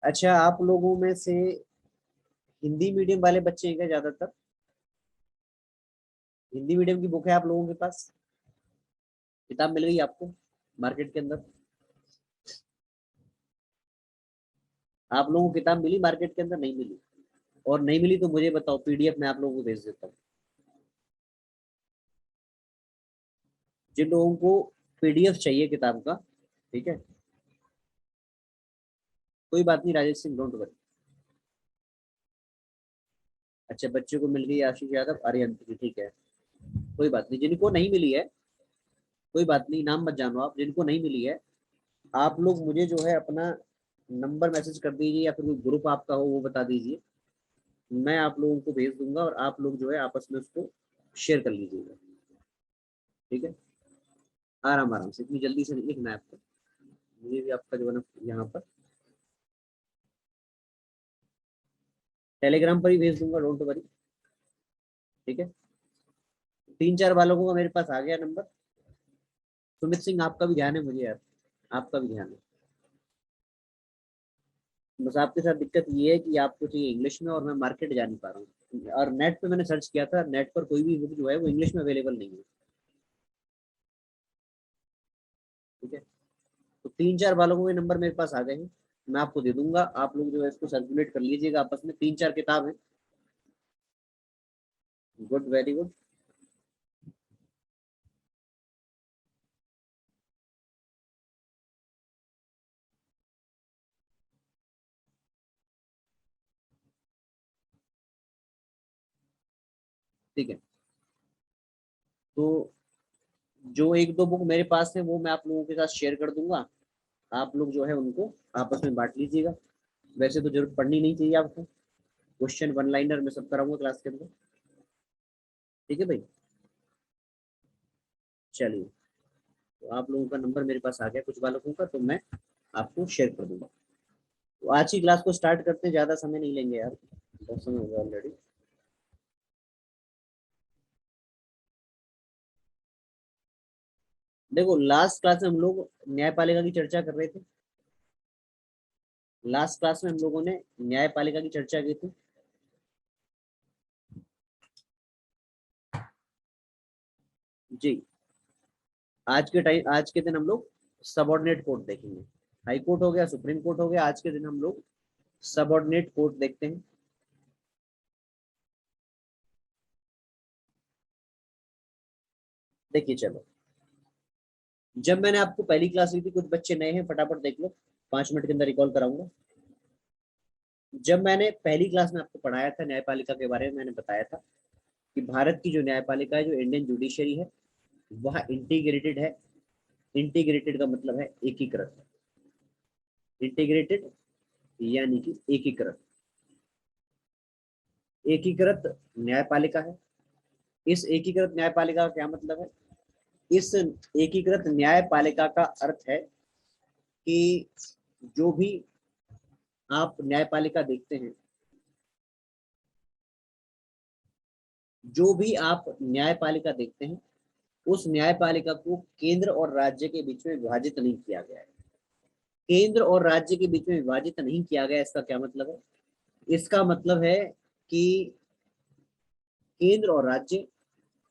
अच्छा, आप लोगों में से हिंदी मीडियम वाले बच्चे हैं क्या ज्यादातर? हिंदी मीडियम की बुक है आप लोगों के पास? किताब मिल गई आपको मार्केट के अंदर? आप लोगों को किताब मिली मार्केट के अंदर? नहीं मिली? और नहीं मिली तो मुझे बताओ, पीडीएफ मैं आप लोगों को भेज देता हूँ। जिन लोगों को पीडीएफ चाहिए किताब का, ठीक है, कोई बात नहीं राजेश सिंह, डोंट वरी। अच्छा, बच्चे को मिल गई आशीष यादव, आर्यन की, ठीक है, कोई बात नहीं। जिनको नहीं मिली है कोई बात नहीं, नाम मत जानो आप। जिनको नहीं मिली है आप लोग मुझे जो है अपना नंबर मैसेज कर दीजिए, या फिर कोई ग्रुप आपका हो वो बता दीजिए, मैं आप लोगों को भेज दूंगा और आप लोग जो है आपस में उसको शेयर कर लीजिएगा, ठीक है। आराम आराम से, इतनी जल्दी से नहीं लिखना है आपको, मुझे भी आपका जो है ना यहाँ पर टेलीग्राम पर ही भेज दूंगा, डोंट वरी, ठीक है। 3-4 बालकों का मेरे पास आ गया नंबर। सुमित सिंह, आपका भी ध्यान है मुझे यार, आपका भी ध्यान है। बस आपके साथ दिक्कत ये है कि आपको चाहिए इंग्लिश में और मैं मार्केट जा नहीं पा रहा हूँ, और नेट पे मैंने सर्च किया था, नेट पर कोई भी बुक जो है वो इंग्लिश में अवेलेबल नहीं है, ठीक है। तो 3-4 बालकों के नंबर मेरे पास आ गए हैं, मैं आपको दे दूंगा, आप लोग जो है इसको सर्कुलेट कर लीजिएगा आपस में। 3-4 किताब है। Good, very good. ठीक है, तो जो 1-2 बुक मेरे पास है वो मैं आप लोगों के साथ शेयर कर दूंगा, आप लोग जो है उनको आपस में बांट लीजिएगा। वैसे तो जरूरत पड़नी नहीं चाहिए आपको, क्वेश्चन वन लाइनर में सब कराऊंगा क्लास के अंदर, ठीक है भाई। चलिए, तो आप लोगों का नंबर मेरे पास आ गया कुछ बालकों का, तो मैं आपको शेयर कर दूंगा। तो आज की क्लास को स्टार्ट करते हैं, ज्यादा समय नहीं लेंगे यार, बहुत समय हो गया ऑलरेडी। देखो, लास्ट क्लास में हम लोग न्यायपालिका की चर्चा कर रहे थे। लास्ट क्लास में हम लोगों ने न्यायपालिका की चर्चा की थी। जी, आज के दिन हम लोग सबऑर्डिनेट कोर्ट देखेंगे। हाई कोर्ट हो गया, सुप्रीम कोर्ट हो गया, आज के दिन हम लोग सबऑर्डिनेट कोर्ट देखते हैं। देखिए चलो, जब मैंने आपको पहली क्लास ली थी, कुछ बच्चे नए हैं फटाफट देख लो, 5 मिनट के अंदर रिकॉल कराऊंगा। जब मैंने पहली क्लास में आपको पढ़ाया था न्यायपालिका के बारे में, मैंने बताया था कि भारत की जो न्यायपालिका है, जो इंडियन जुडिशरी है, वह इंटीग्रेटेड है। इंटीग्रेटेड का मतलब है एकीकृत। इंटीग्रेटेड यानी कि एकीकृत। एकीकृत न्यायपालिका है। इस एकीकृत न्यायपालिका का क्या मतलब है? इस एकीकृत न्यायपालिका का अर्थ है कि जो भी आप न्यायपालिका देखते हैं, जो भी आप न्यायपालिका देखते हैं, उस न्यायपालिका को केंद्र और राज्य के बीच में विभाजित नहीं किया गया है। केंद्र और राज्य के बीच में विभाजित नहीं किया गया, इसका क्या मतलब है? इसका मतलब है कि केंद्र और राज्य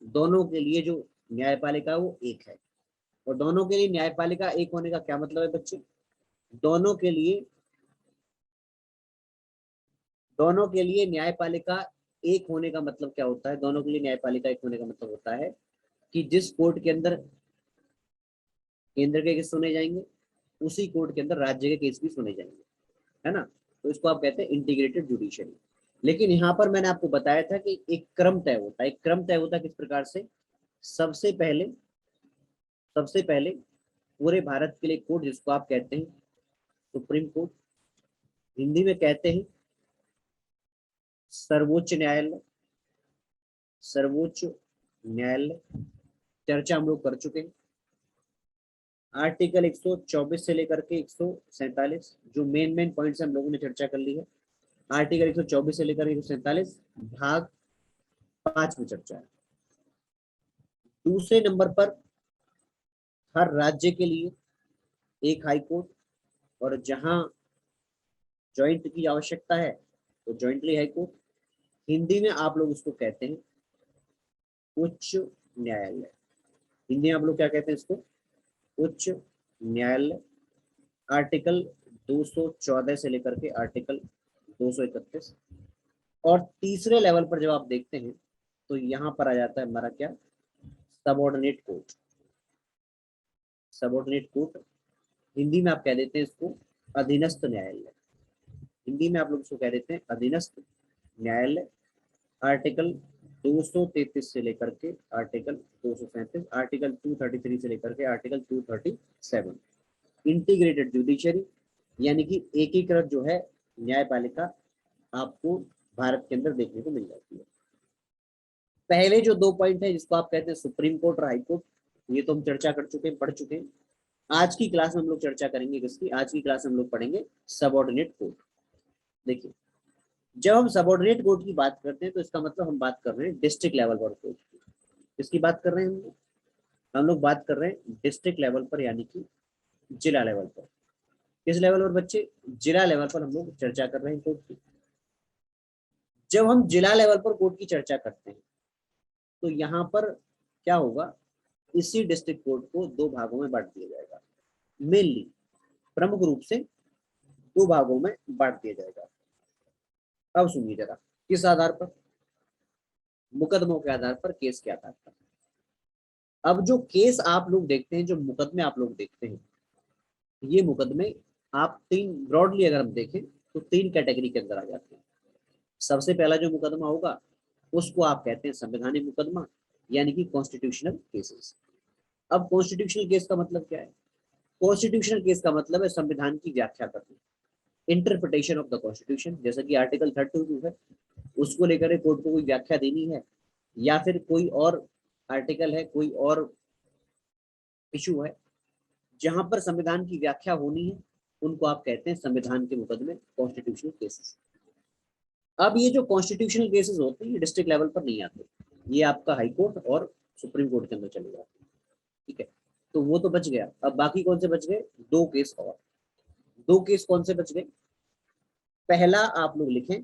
दोनों के लिए जो न्यायपालिका है वो एक है। और दोनों के लिए न्यायपालिका एक होने का क्या मतलब है बच्चे? दोनों के लिए दोनों के लिए न्यायपालिका एक होने का मतलब क्या होता है? दोनों के लिए न्यायपालिका एक होने का मतलब होता है कि जिस कोर्ट के अंदर केंद्र के केस सुने जाएंगे, उसी कोर्ट के अंदर राज्य के केस भी सुने जाएंगे, है ना। तो इसको आप कहते हैं इंटीग्रेटेड जुडिशरी। लेकिन यहाँ पर मैंने आपको बताया था कि एक क्रम तय होता है। एक क्रम तय होता है किस प्रकार से? सबसे पहले सबसे पहले पूरे भारत के लिए कोर्ट, जिसको आप कहते हैं सुप्रीम कोर्ट, हिंदी में कहते हैं सर्वोच्च न्यायालय। सर्वोच्च न्यायालय चर्चा हम लोग कर चुके हैं। आर्टिकल 124 से लेकर के 147, जो मेन मेन पॉइंट्स हम लोगों ने चर्चा कर ली है। आर्टिकल 124 से लेकर 147 भाग 5 में चर्चा है। दूसरे नंबर पर हर राज्य के लिए एक हाई कोर्ट, और जहां ज्वाइंट की आवश्यकता है तो ज्वाइंटली हाई कोर्ट, हिंदी में आप लोग उसको कहते हैं उच्च न्यायालय। हिंदी में आप लोग क्या कहते हैं इसको? उच्च न्यायालय। आर्टिकल 214 से लेकर के आर्टिकल 231। और तीसरे लेवल पर जब आप देखते हैं तो यहाँ पर आ जाता है हमारा क्या? Subordinate court. Subordinate court, Hindi में आप कह देते हैं इसको अधीनस्थ न्यायालय। हिंदी में आप लोग इसको कह देते हैं अधीनस्थ न्यायालय। आर्टिकल 233 से लेकर के आर्टिकल 237, आर्टिकल 233 से लेकर के आर्टिकल 237। इंटीग्रेटेड जुडिशरी, यानी कि एकीकृत जो है न्यायपालिका आपको भारत के अंदर देखने को मिल जाती है। पहले जो 2 पॉइंट है जिसको आप कहते हैं सुप्रीम कोर्ट और हाई कोर्ट, ये तो हम चर्चा कर चुके हैं, पढ़ चुके हैं। आज की क्लास में हम लोग चर्चा करेंगे किसकी? आज की क्लास में हम लोग पढ़ेंगे सबऑर्डिनेट कोर्ट। देखिए, जब हम सबऑर्डिनेट कोर्ट की बात करते हैं तो इसका मतलब हम बात कर रहे हैं डिस्ट्रिक्ट लेवल पर कोर्ट की। किसकी बात कर रहे हैं हम लोग बात कर रहे हैं डिस्ट्रिक्ट लेवल पर, यानी कि जिला लेवल पर। किस लेवल पर बच्चे? जिला लेवल पर हम लोग चर्चा कर रहे हैं कोर्ट की। जब हम जिला लेवल पर कोर्ट की चर्चा करते हैं तो यहाँ पर क्या होगा? इसी डिस्ट्रिक्ट कोर्ट को 2 भागों में बांट दिया जाएगा। मेनली, प्रमुख रूप से 2 भागों में बांट दिया जाएगा। अब सुनिए जरा, किस आधार पर? मुकदमों के आधार पर, केस के आधार पर। अब जो केस आप लोग देखते हैं, जो मुकदमे आप लोग देखते हैं, ये मुकदमे आप 3 ब्रॉडली अगर हम देखें तो 3 कैटेगरी के अंदर आ जाते हैं। सबसे पहला जो मुकदमा होगा उसको आप कहते हैं संवैधानिक मुकदमा, यानी कि कॉन्स्टिट्यूशनल केसेस। अब कॉन्स्टिट्यूशनल केस का मतलब क्या है? कॉन्स्टिट्यूशनल केस का मतलब है संविधान की व्याख्या करना, इंटरप्रिटेशन ऑफ द कॉन्स्टिट्यूशन। जैसा कि आर्टिकल 32 है, उसको लेकर कोर्ट को कोई व्याख्या देनी है, या फिर कोई और आर्टिकल है, कोई और इशू है जहां पर संविधान की व्याख्या होनी है, उनको आप कहते हैं संविधान के मुकदमे, कॉन्स्टिट्यूशनल केसेस। अब ये जो कॉन्स्टिट्यूशनल केसेस होते हैं ये डिस्ट्रिक्ट लेवल पर नहीं आते, ये आपका हाई कोर्ट और सुप्रीम कोर्ट के अंदर चले जाते हैं। ठीक है, तो वो तो बच गया। अब बाकी कौन से बच गए? 2 केस और। 2 केस कौन से बच गए? पहला आप लोग लिखें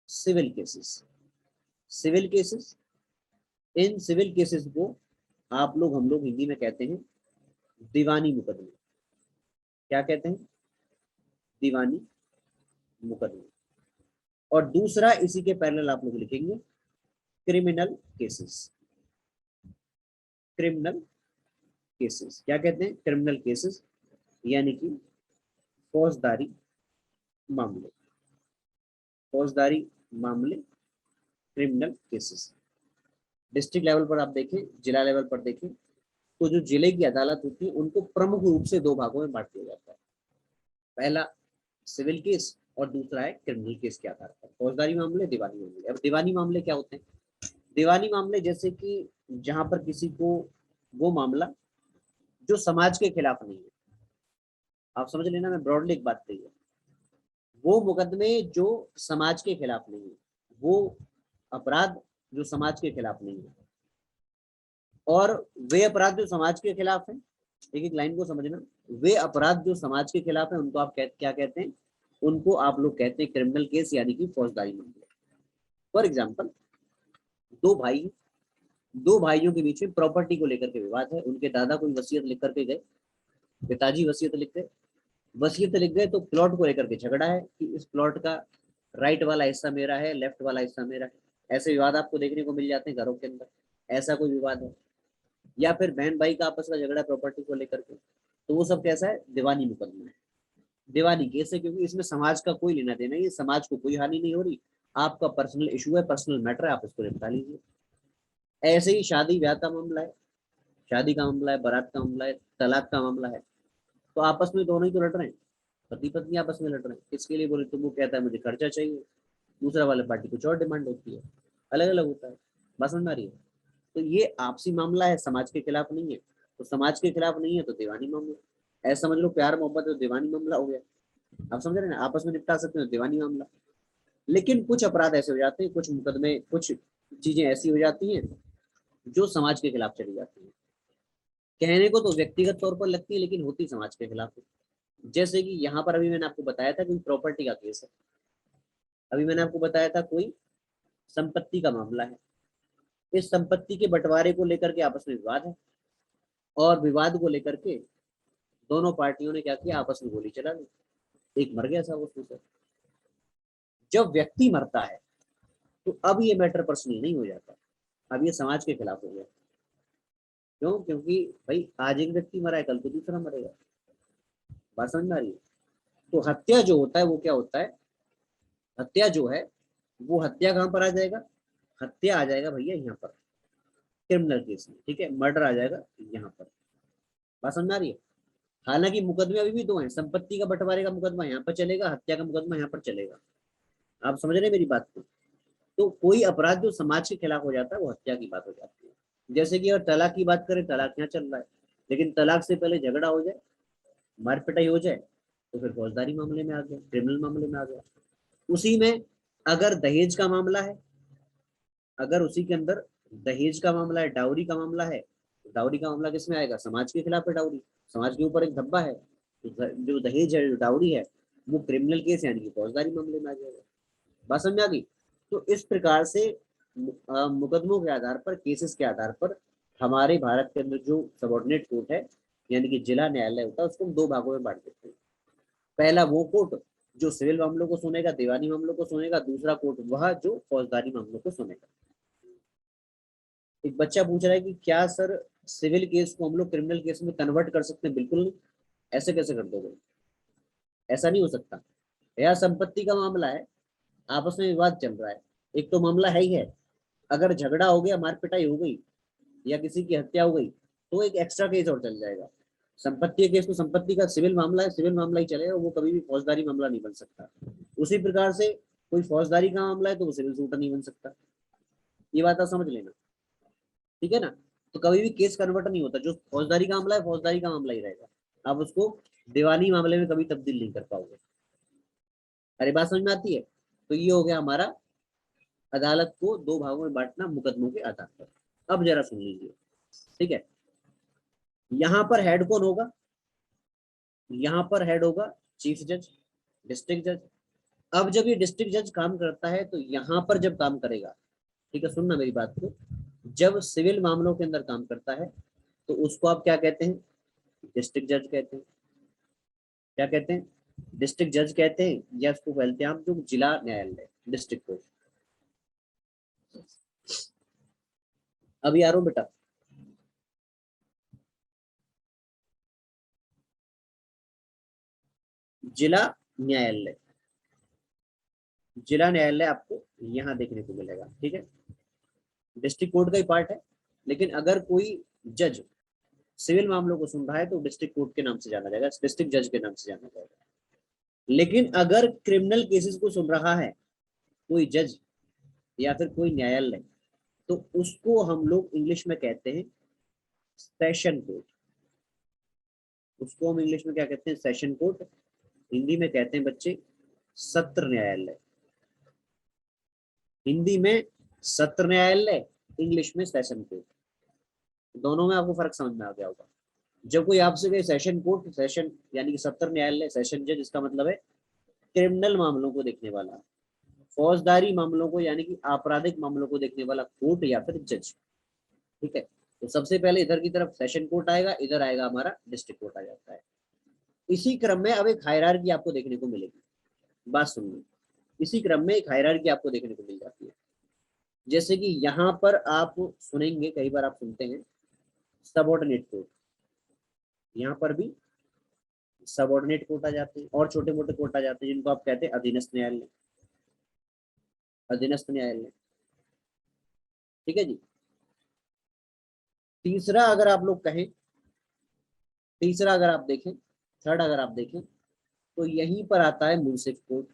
सिविल केसेस। सिविल केसेस, इन सिविल केसेस को आप लोग, हम लोग हिंदी में कहते हैं दीवानी मुकदमे। क्या कहते हैं? दीवानी मुकदमे। और दूसरा इसी के पैरेलल आप लोग लिखेंगे क्रिमिनल केसेस। क्रिमिनल केसेस क्या कहते हैं? क्रिमिनल केसेस, यानी कि फौजदारी मामले। फौजदारी मामले, क्रिमिनल केसेस। डिस्ट्रिक्ट लेवल पर आप देखें, जिला लेवल पर देखें, तो जो जिले की अदालत होती है उनको प्रमुख रूप से 2 भागों में बांट दिया जाता है। पहला सिविल केस और दूसरा है क्रिमिनल केस के आधार पर, फौजदारी मामले, दीवानी मामले। अब दीवानी मामले क्या होते हैं? दीवानी मामले जैसे कि जहां पर किसी को वो मामला जो समाज के खिलाफ नहीं है, आप समझ लेना, मैं ब्रॉडली एक बात कही है, वो मुकदमे जो समाज के खिलाफ नहीं है, वो अपराध जो समाज के खिलाफ नहीं है, और वे अपराध जो समाज के खिलाफ है, एक एक लाइन को समझना, वे अपराध जो समाज के खिलाफ है उनको आप क्या कहते हैं? उनको आप लोग कहते हैं क्रिमिनल केस, यानी कि फौजदारी मामले। फॉर एग्जाम्पल, 2 भाई, 2 भाइयों के बीच में प्रॉपर्टी को लेकर के विवाद है। उनके दादा कोई वसीयत लिख करके गए, पिताजी वसीयत लिख गए, वसीयत लिख गए तो प्लॉट को लेकर के झगड़ा है कि इस प्लॉट का राइट वाला हिस्सा मेरा है, लेफ्ट वाला हिस्सा मेरा है। ऐसे विवाद आपको देखने को मिल जाते हैं घरों के अंदर। ऐसा कोई विवाद है, या फिर बहन भाई का आपस का झगड़ा प्रॉपर्टी को लेकर के, तो वो सब कैसा है? दीवानी मुकदमा है, दीवानी केस है, क्योंकि इसमें समाज का कोई लेना देना नहीं, समाज को कोई हानि नहीं हो रही, आपका पर्सनल इशू है, पर्सनल मैटर है, आप इसको निपटा लीजिए। ऐसे ही शादी ब्याह का मामला है, शादी का मामला है, बारात का मामला है, तलाक का मामला है, तो आपस में दोनों ही तो लड़ रहे हैं, पति पत्नी आपस में लड़ रहे हैं। किसके लिए? बोले तो वो कहता है मुझे खर्चा चाहिए, दूसरा वाले पार्टी कुछ और डिमांड होती है, अलग अलग होता है। बस समझ आ रही है? तो ये आपसी मामला है, समाज के खिलाफ नहीं है, तो समाज के खिलाफ नहीं है तो दीवानी मामला। ऐसा समझ लो प्यार मोहब्बत तो दीवानी मामला हो गया। आप समझ रहे हैं ना, आपस में निपटा सकते हो दीवानी मामला। लेकिन कुछ अपराध ऐसे हो जाते हैं, कुछ मुकदमे, कुछ चीजें ऐसी हो जाती हैं जो समाज के खिलाफ चली जाती है। कहने को तो व्यक्तिगत तौर पर लगती है, लेकिन होती समाज के खिलाफ है। जैसे कि यहाँ पर अभी मैंने आपको बताया था कोई प्रॉपर्टी का केस है, अभी मैंने आपको बताया था कोई संपत्ति का मामला है, इस संपत्ति के बंटवारे को लेकर के आपस में विवाद है, और विवाद को लेकर के दोनों पार्टियों ने क्या किया, आपस में गोली चला दी, एक मर गया सब उसमें से। जब व्यक्ति मरता है तो अब ये मैटर पर्सनल नहीं हो जाता, अब ये समाज के खिलाफ हो गया। क्यों? क्योंकि भाई आज एक व्यक्ति मरा है, कल को दूसरा मरेगा। बात समझ में आ रही है? तो हत्या जो होता है वो क्या होता है, हत्या जो है वो हत्या कहाँ पर आ जाएगा, हत्या आ जाएगा भैया यहाँ पर क्रिमिनल केस में, ठीक है, मर्डर आ जाएगा यहाँ पर। बात समझ में आ रही है? हालांकि मुकदमे अभी भी दो हैं, संपत्ति का बंटवारे का मुकदमा यहाँ पर चलेगा, हत्या का मुकदमा यहाँ पर चलेगा। आप समझ रहे हैं मेरी बात को? तो कोई अपराध जो समाज के खिलाफ हो जाता है वो हत्या की बात हो जाती है। जैसे कि अगर तलाक की बात करें, तलाक यहाँ चल रहा है, लेकिन तलाक से पहले झगड़ा हो जाए, मार पिटाई हो जाए, तो फिर फौजदारी मामले में आ गया, क्रिमिनल मामले में आ गया। उसी में अगर दहेज का मामला है, अगर उसी के अंदर दहेज का मामला है, डाउरी का मामला है, तो डाउरी का मामला किस में आएगा, समाज के खिलाफ है डाउरी, समाज के ऊपर एक धब्बा है, जो दहेज है, जो डाउरी है, वो क्रिमिनल केस यानी कि फौजदारी मामले में आ जाएगा। बात समझ आ गई? तो इस प्रकार से मुकदमों के आधार पर, केसेस के आधार पर हमारे भारत के अंदर जो सबॉर्डिनेट कोर्ट है यानी कि जिला न्यायालय होता है, उसको हम दो भागों में बांट देते हैं। पहला वो कोर्ट जो सिविल मामलों को सुनेगा, दीवानी मामलों को सुनेगा, दूसरा कोर्ट वह जो फौजदारी मामलों को सुनेगा। एक बच्चा पूछ रहा है कि क्या सर सिविल केस को हम लोग क्रिमिनल केस में कन्वर्ट कर सकते हैं? बिल्कुल नहीं। ऐसे कैसे कर दोगे? ऐसा नहीं हो सकता। यह संपत्ति का मामला है, आपस में विवाद चल रहा है, एक तो मामला है ही है, अगर झगड़ा हो गया, मार पिटाई हो गई या किसी की हत्या हो गई, तो एक एक्स्ट्रा केस और चल जाएगा। संपत्ति केस तो संपत्ति का सिविल मामला है, सिविल मामला ही चलेगा, वो कभी भी फौजदारी मामला नहीं बन सकता। उसी प्रकार से कोई फौजदारी का मामला है तो वो सिविल सूट नहीं बन सकता। ये बात आप समझ लेना, ठीक है ना? तो कभी भी केस कन्वर्ट नहीं होता, जो फौजदारी का मामला है फौजदारी का मामला ही रहेगा, आप उसको दीवानी मामले में कभी तब्दील नहीं कर पाओगे। अरे बात समझ में आती है? तो ये हो गया हमारा अदालत को दो भागों में बांटना मुकदमों के आधार पर। अब जरा सुन लीजिए, ठीक है? यहां पर हेड कौन होगा? यहां पर हेड होगा चीफ जज, डिस्ट्रिक्ट जज। अब जब ये डिस्ट्रिक्ट जज काम करता है तो यहां पर जब काम करेगा, ठीक है, सुनना मेरी बात को, जब सिविल मामलों के अंदर काम करता है तो उसको आप क्या कहते हैं? डिस्ट्रिक्ट जज कहते हैं। क्या कहते हैं? डिस्ट्रिक्ट जज कहते हैं, या उसको बोलते हैं आप जो जिला न्यायालय, डिस्ट्रिक्ट कोर्ट। अभी आ रहा हूं बेटा। जिला न्यायालय, जिला न्यायालय आपको यहाँ देखने को मिलेगा, ठीक है, डिस्ट्रिक्ट कोर्ट का ही पार्ट है। लेकिन अगर कोई जज सिविल मामलों को सुन रहा है तो डिस्ट्रिक्ट कोर्ट के नाम से जाना जाएगा, डिस्ट्रिक्ट जज के नाम से जाना जाएगा। लेकिन अगर क्रिमिनल केसेस को सुन रहा है कोई जज या फिर कोई न्यायालय, तो उसको हम लोग इंग्लिश में कहते हैं सेशन कोर्ट। उसको हम इंग्लिश में क्या कहते हैं? Session court. हिंदी में कहते हैं बच्चे सत्र न्यायालय। हिंदी में सत्र न्यायालय, इंग्लिश में सेशन कोर्ट। दोनों में आपको फर्क समझ में आ गया होगा। जब कोई आपसे कहे सेशन कोर्ट, सेशन यानी कि सत्र न्यायालय, सेशन जज, इसका मतलब है क्रिमिनल मामलों को देखने वाला, फौजदारी मामलों को यानी कि आपराधिक मामलों को देखने वाला कोर्ट या फिर जज, ठीक है। तो सबसे पहले इधर की तरफ सेशन कोर्ट आएगा, इधर आएगा हमारा डिस्ट्रिक्ट कोर्ट आ जाता है। इसी क्रम में अब एक हायरार्की आपको देखने को मिलेगी। बात सुनिए, इसी क्रम में एक हायरार्की आपको देखने को मिल जाती है। जैसे कि यहाँ पर आप सुनेंगे, कई बार आप सुनते हैं सबऑर्डिनेट कोर्ट, यहाँ पर भी सबऑर्डिनेट कोर्ट आ जाते हैं और छोटे मोटे कोर्ट आ जाते हैं जिनको आप कहते हैं अधीनस्थ न्यायालय, अधीनस्थ न्यायालय, ठीक है जी। तीसरा अगर आप लोग कहें, तीसरा अगर आप देखें, थर्ड अगर आप देखें, तो यहीं पर आता है मुंसिफ कोर्ट,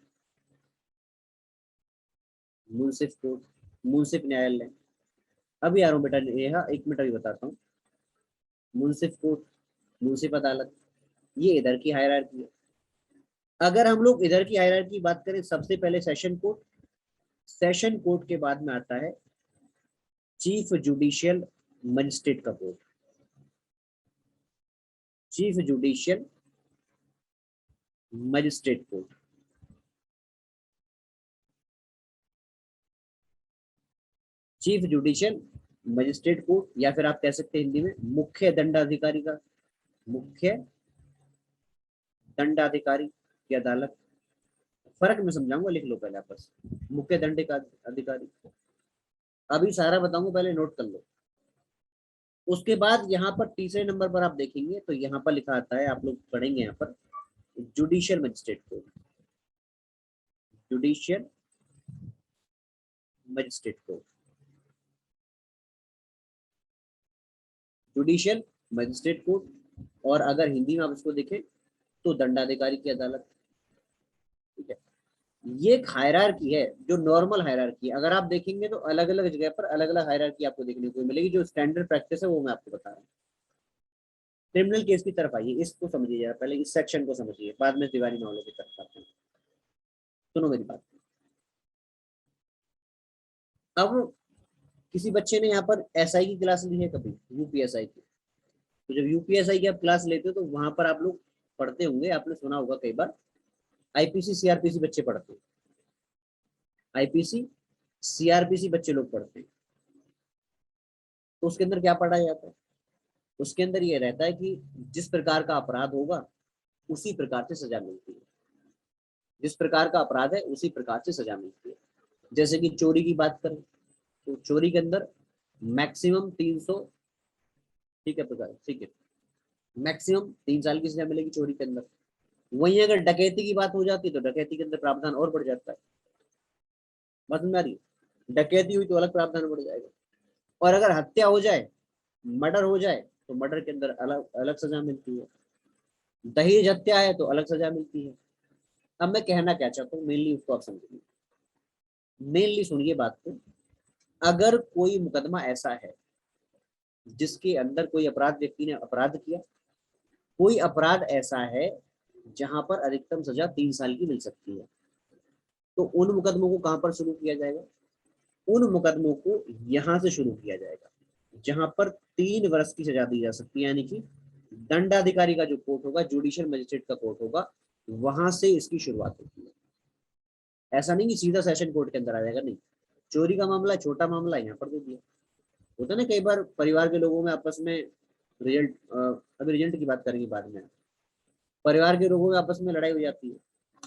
मुंसिफ कोर्ट, मुंसिफ न्यायालय। अभी आ रहा हूँ बेटा, यह एक मिनट अभी बताता हूँ। मुंसिफ कोर्ट, मुंसिफ अदालत, ये इधर की हायरार्की है। अगर हम लोग इधर की हायरार्की की बात करें, सबसे पहले सेशन कोर्ट, सेशन कोर्ट के बाद में आता है चीफ जुडिशियल मजिस्ट्रेट का court, chief judicial magistrate court. Chief judicial magistrate court, या फिर आप कह सकते हैं हिंदी में मुख्य दंडाधिकारी का, मुख्य दंडाधिकारी की अदालत। फर्क मैं समझाऊंगा, लिख लो पहले आपस। मुख्य दंड का अधिकारी, अभी सारा बताऊंगा, पहले नोट कर लो। उसके बाद यहाँ पर तीसरे नंबर पर आप देखेंगे तो यहाँ पर लिखा आता है, आप लोग पढ़ेंगे यहाँ पर, judicial magistrate court, judicial magistrate court, judicial magistrate court. और अगर हिंदी में आप इसको देखें तो दंडाधिकारी की अदालत। ठीक है, ये एक हायरार्की है, जो नॉर्मल हायरार्की है। अगर आप देखेंगे तो अलग अलग जगह पर अलग अलग हायरार्की आपको देखने को मिलेगी। जो स्टैंडर्ड प्रैक्टिस है वो मैं आपको बता रहा हूँ। क्रिमिनल केस की तरफ आइए, इसको समझिए, पहले इस सेक्शन को समझिए, बाद में दीवानी मामलों की तरफ आते हैं। सुनो मेरी बात। अब किसी बच्चे ने यहाँ पर एसआई की क्लास ली है कभी, यूपीएसआई की, तो जब यूपीएसआई की आप क्लास लेते हो तो वहां पर आप लोग पढ़ते होंगे, आपने सुना होगा कई बार, आईपीसी सीआरपीसी बच्चे पढ़ते हैं, आईपीसी सीआरपीसी बच्चे लोग पढ़ते हैं। तो उसके अंदर क्या पढ़ा जाता है? उसके अंदर ये रहता है कि जिस प्रकार का अपराध होगा उसी प्रकार से सजा मिलती है, जिस प्रकार का अपराध है उसी प्रकार से सजा मिलती है। जैसे कि चोरी की बात करें तो चोरी के अंदर मैक्सिमम 300, ठीक है प्रकार, ठीक है, मैक्सिमम 3 साल की सजा मिलेगी चोरी के अंदर। वहीं अगर डकैती की बात हो जाती है तो डकैती के अंदर प्रावधान और बढ़ जाता है। बात समझ आ रही है? डकैती हुई तो अलग प्रावधान बढ़ जाएगा। और अगर हत्या हो जाए, मर्डर हो जाए, तो मर्डर के अंदर अलग अलग सजा मिलती है। दहेज हत्या है तो अलग सजा मिलती है। अब मैं कहना क्या चाहता हूँ मेनली उसको आप समझिए, मेनली सुनिए बात को। अगर कोई मुकदमा ऐसा है जिसके अंदर कोई अपराध, व्यक्ति ने अपराध किया, कोई अपराध ऐसा है जहां पर अधिकतम सजा 3 साल की मिल सकती है, तो उन मुकदमों को कहां पर शुरू किया जाएगा? उन मुकदमों को यहां से शुरू किया जाएगा जहां पर 3 वर्ष की सजा दी जा सकती है, यानी कि दंडाधिकारी का जो कोर्ट होगा, जुडिशियल मजिस्ट्रेट का कोर्ट होगा, वहां से इसकी शुरुआत होती है। ऐसा नहीं कि सीधा सेशन कोर्ट के अंदर आ जाएगा, नहीं। चोरी का मामला छोटा मामला यहाँ पर दे दिया। होता है ना कई बार परिवार के लोगों में आपस में रिजल्ट, अभी रिजल्ट की बात करेंगे बाद में, परिवार के लोगों में आपस में लड़ाई हो जाती है।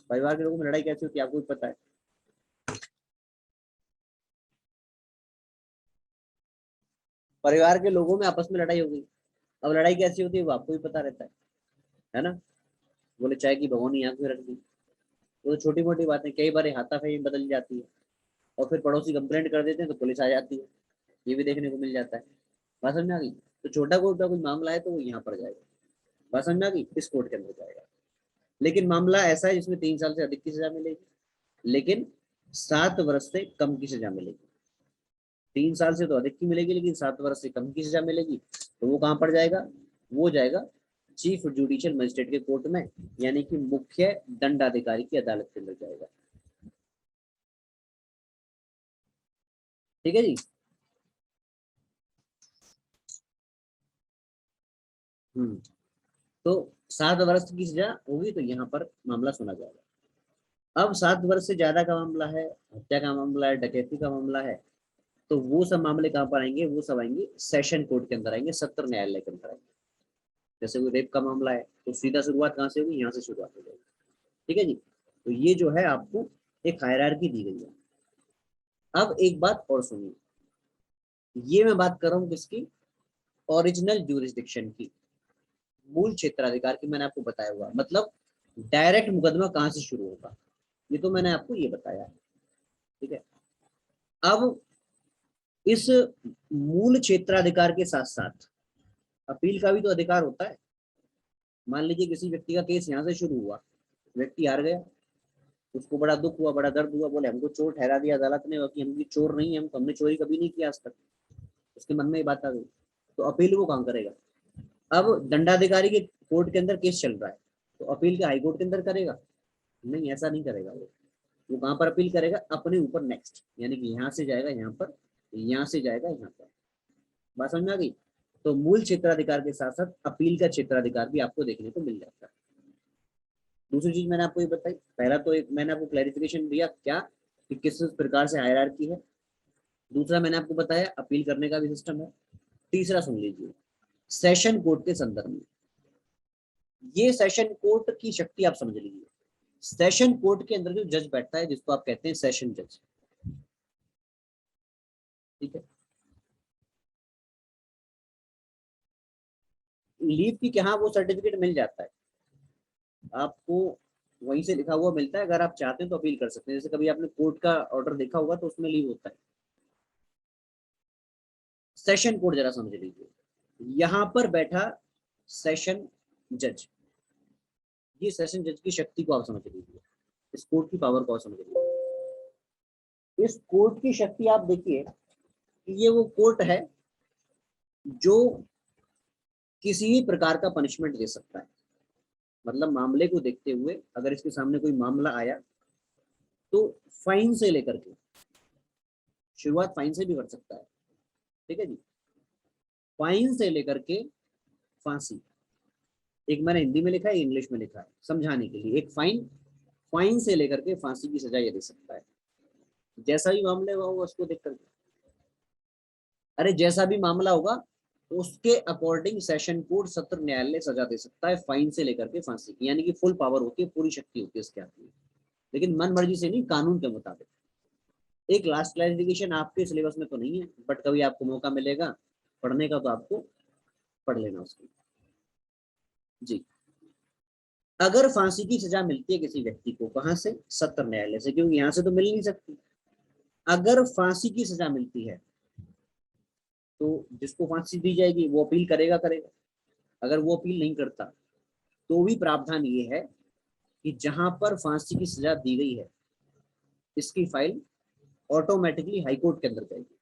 परिवार के लोगों में लड़ाई कैसे होती है आपको भी पता है। परिवार के लोगों में आपस में लड़ाई हो गई, अब लड़ाई कैसी होती है वो आपको भी पता रहता है ना। बोले चाय की भगोनी आंख में रख दी, तो छोटी मोटी बातें कई बार हाथापाई बदल जाती है, और फिर पड़ोसी कंप्लेंट कर देते हैं तो पुलिस आ जाती है, ये भी देखने को मिल जाता है। बात समझ में आ गई? तो छोटा कोर्ट का कोई मामला है तो वो यहाँ पर जाएगा, बात समझ में आ गई, इस कोर्ट के अंदर जाएगा। लेकिन मामला ऐसा है जिसमें 3 साल से अधिक की सजा मिलेगी, लेकिन 7 वर्ष से कम की सजा मिलेगी। 3 साल से तो अधिक की मिलेगी लेकिन 7 वर्ष से कम की सजा मिलेगी, तो वो कहाँ पर जाएगा? वो जाएगा चीफ जुडिशियल मजिस्ट्रेट के कोर्ट में, यानी कि मुख्य दंडाधिकारी की अदालत के अंदर जाएगा। ठीक है जी। हम्म। तो 7 वर्ष की सजा होगी तो यहाँ पर मामला सुना जाएगा। अब 7 वर्ष से ज्यादा का मामला है, हत्या का मामला है, डकैती का मामला है, तो वो सब मामले कहाँ पर आएंगे? वो सब आएंगे सेशन कोर्ट के अंदर, आएंगे सत्र न्यायालय के अंदर आएंगे। जैसे कोई रेप का मामला है तो सीधा शुरुआत कहाँ से होगी? यहाँ से शुरुआत हो जाएगी। ठीक है जी। तो ये जो है आपको एक हायरार्की दी गई है। अब एक बात और सुनिए, ये मैं बात कर रहा हूँ किसकी? ओरिजिनल ज्यूरिसडिक्शन की, मूल क्षेत्राधिकार की। मैंने आपको बताया हुआ, मतलब डायरेक्ट मुकदमा कहाँ से शुरू होगा, ये तो मैंने आपको ये बताया है। ठीक है। अब इस मूल क्षेत्राधिकार के साथ साथ अपील का भी तो अधिकार होता है। मान लीजिए किसी व्यक्ति का केस यहाँ से शुरू हुआ, व्यक्ति हार गया, उसको बड़ा दुख हुआ, बड़ा दर्द हुआ, बोले हमको चोर ठहरा दिया अदालत ने कि हम भी चोर नहीं है, हमने चोरी कभी नहीं किया आज तक। उसके मन में ये बात आ गई, तो अपील वो कहाँ करेगा? अब दंडाधिकारी के कोर्ट के अंदर केस चल रहा है, तो अपील के हाई कोर्ट के अंदर करेगा? नहीं, ऐसा नहीं करेगा। वो कहाँ पर अपील करेगा? अपने ऊपर नेक्स्ट, यानी कि यहाँ से जाएगा यहाँ पर, यहाँ से जाएगा यहाँ पर। बात समझ में आ गई? तो मूल क्षेत्राधिकार के साथ साथ अपील का क्षेत्राधिकार भी आपको देखने को मिल जाता है। दूसरी चीज मैंने आपको ये बताई, पहला तो एक मैंने आपको क्लैरिफिकेशन दिया क्या कि किस प्रकार से हायरार्की है। दूसरा मैंने आपको बताया अपील करने का भी सिस्टम है। तीसरा सुन लीजिए, सेशन कोर्ट के संदर्भ में, ये सेशन कोर्ट की शक्ति आप समझ लीजिए। सेशन कोर्ट के अंदर जो जज बैठता है जिसको आप कहते हैं सेशन जज, ठीक है। लीव की क्या, वो सर्टिफिकेट मिल जाता है आपको, वहीं से लिखा हुआ मिलता है। अगर आप चाहते हैं तो अपील कर सकते हैं। जैसे कभी आपने कोर्ट का ऑर्डर देखा होगा तो उसमें लीव होता है। सेशन कोर्ट जरा समझ लीजिए, यहां पर बैठा सेशन जज, ये सेशन जज की शक्ति को आप समझ लीजिए, इस कोर्ट की पावर को आप समझ लीजिए। इस कोर्ट की शक्ति आप देखिए कि ये वो कोर्ट है जो किसी भी प्रकार का पनिशमेंट दे सकता है। मतलब मामले को देखते हुए अगर इसके सामने कोई मामला आया तो फाइन से लेकर के, शुरुआत फाइन से भी कर सकता है, ठीक है जी, फाइन से लेकर के फांसी। एक मैंने हिंदी में लिखा है, इंग्लिश में लिखा है समझाने के लिए। एक फाइन, फाइन से लेकर के फांसी की सजा ये दे सकता है, जैसा भी मामले हुआ होगा उसको देख करके। अरे जैसा भी मामला होगा उसके अकॉर्डिंग सेशन कोर्ट सत्र न्यायालय सजा दे सकता है, फाइन से लेकर के फांसी की। यानी कि फुल पावर होती है, पूरी शक्ति होती है इसके हाथ में, लेकिन मन मर्जी से नहीं, कानून के मुताबिक। एक लास्ट क्लैरिफिकेशन, आपके सिलेबस में तो नहीं है बट कभी आपको मौका मिलेगा पढ़ने का तो आपको पढ़ लेना उसकी। जी, अगर फांसी की सजा मिलती है किसी व्यक्ति को, कहां से, सत्र न्यायालय से, क्योंकि यहां से तो मिल नहीं सकती। अगर फांसी की सजा मिलती है तो जिसको फांसी दी जाएगी वो अपील करेगा करेगा। अगर वो अपील नहीं करता तो भी प्रावधान ये है कि जहां पर फांसी की सजा दी गई है इसकी फाइल ऑटोमेटिकली हाईकोर्ट के अंदर जाएगी।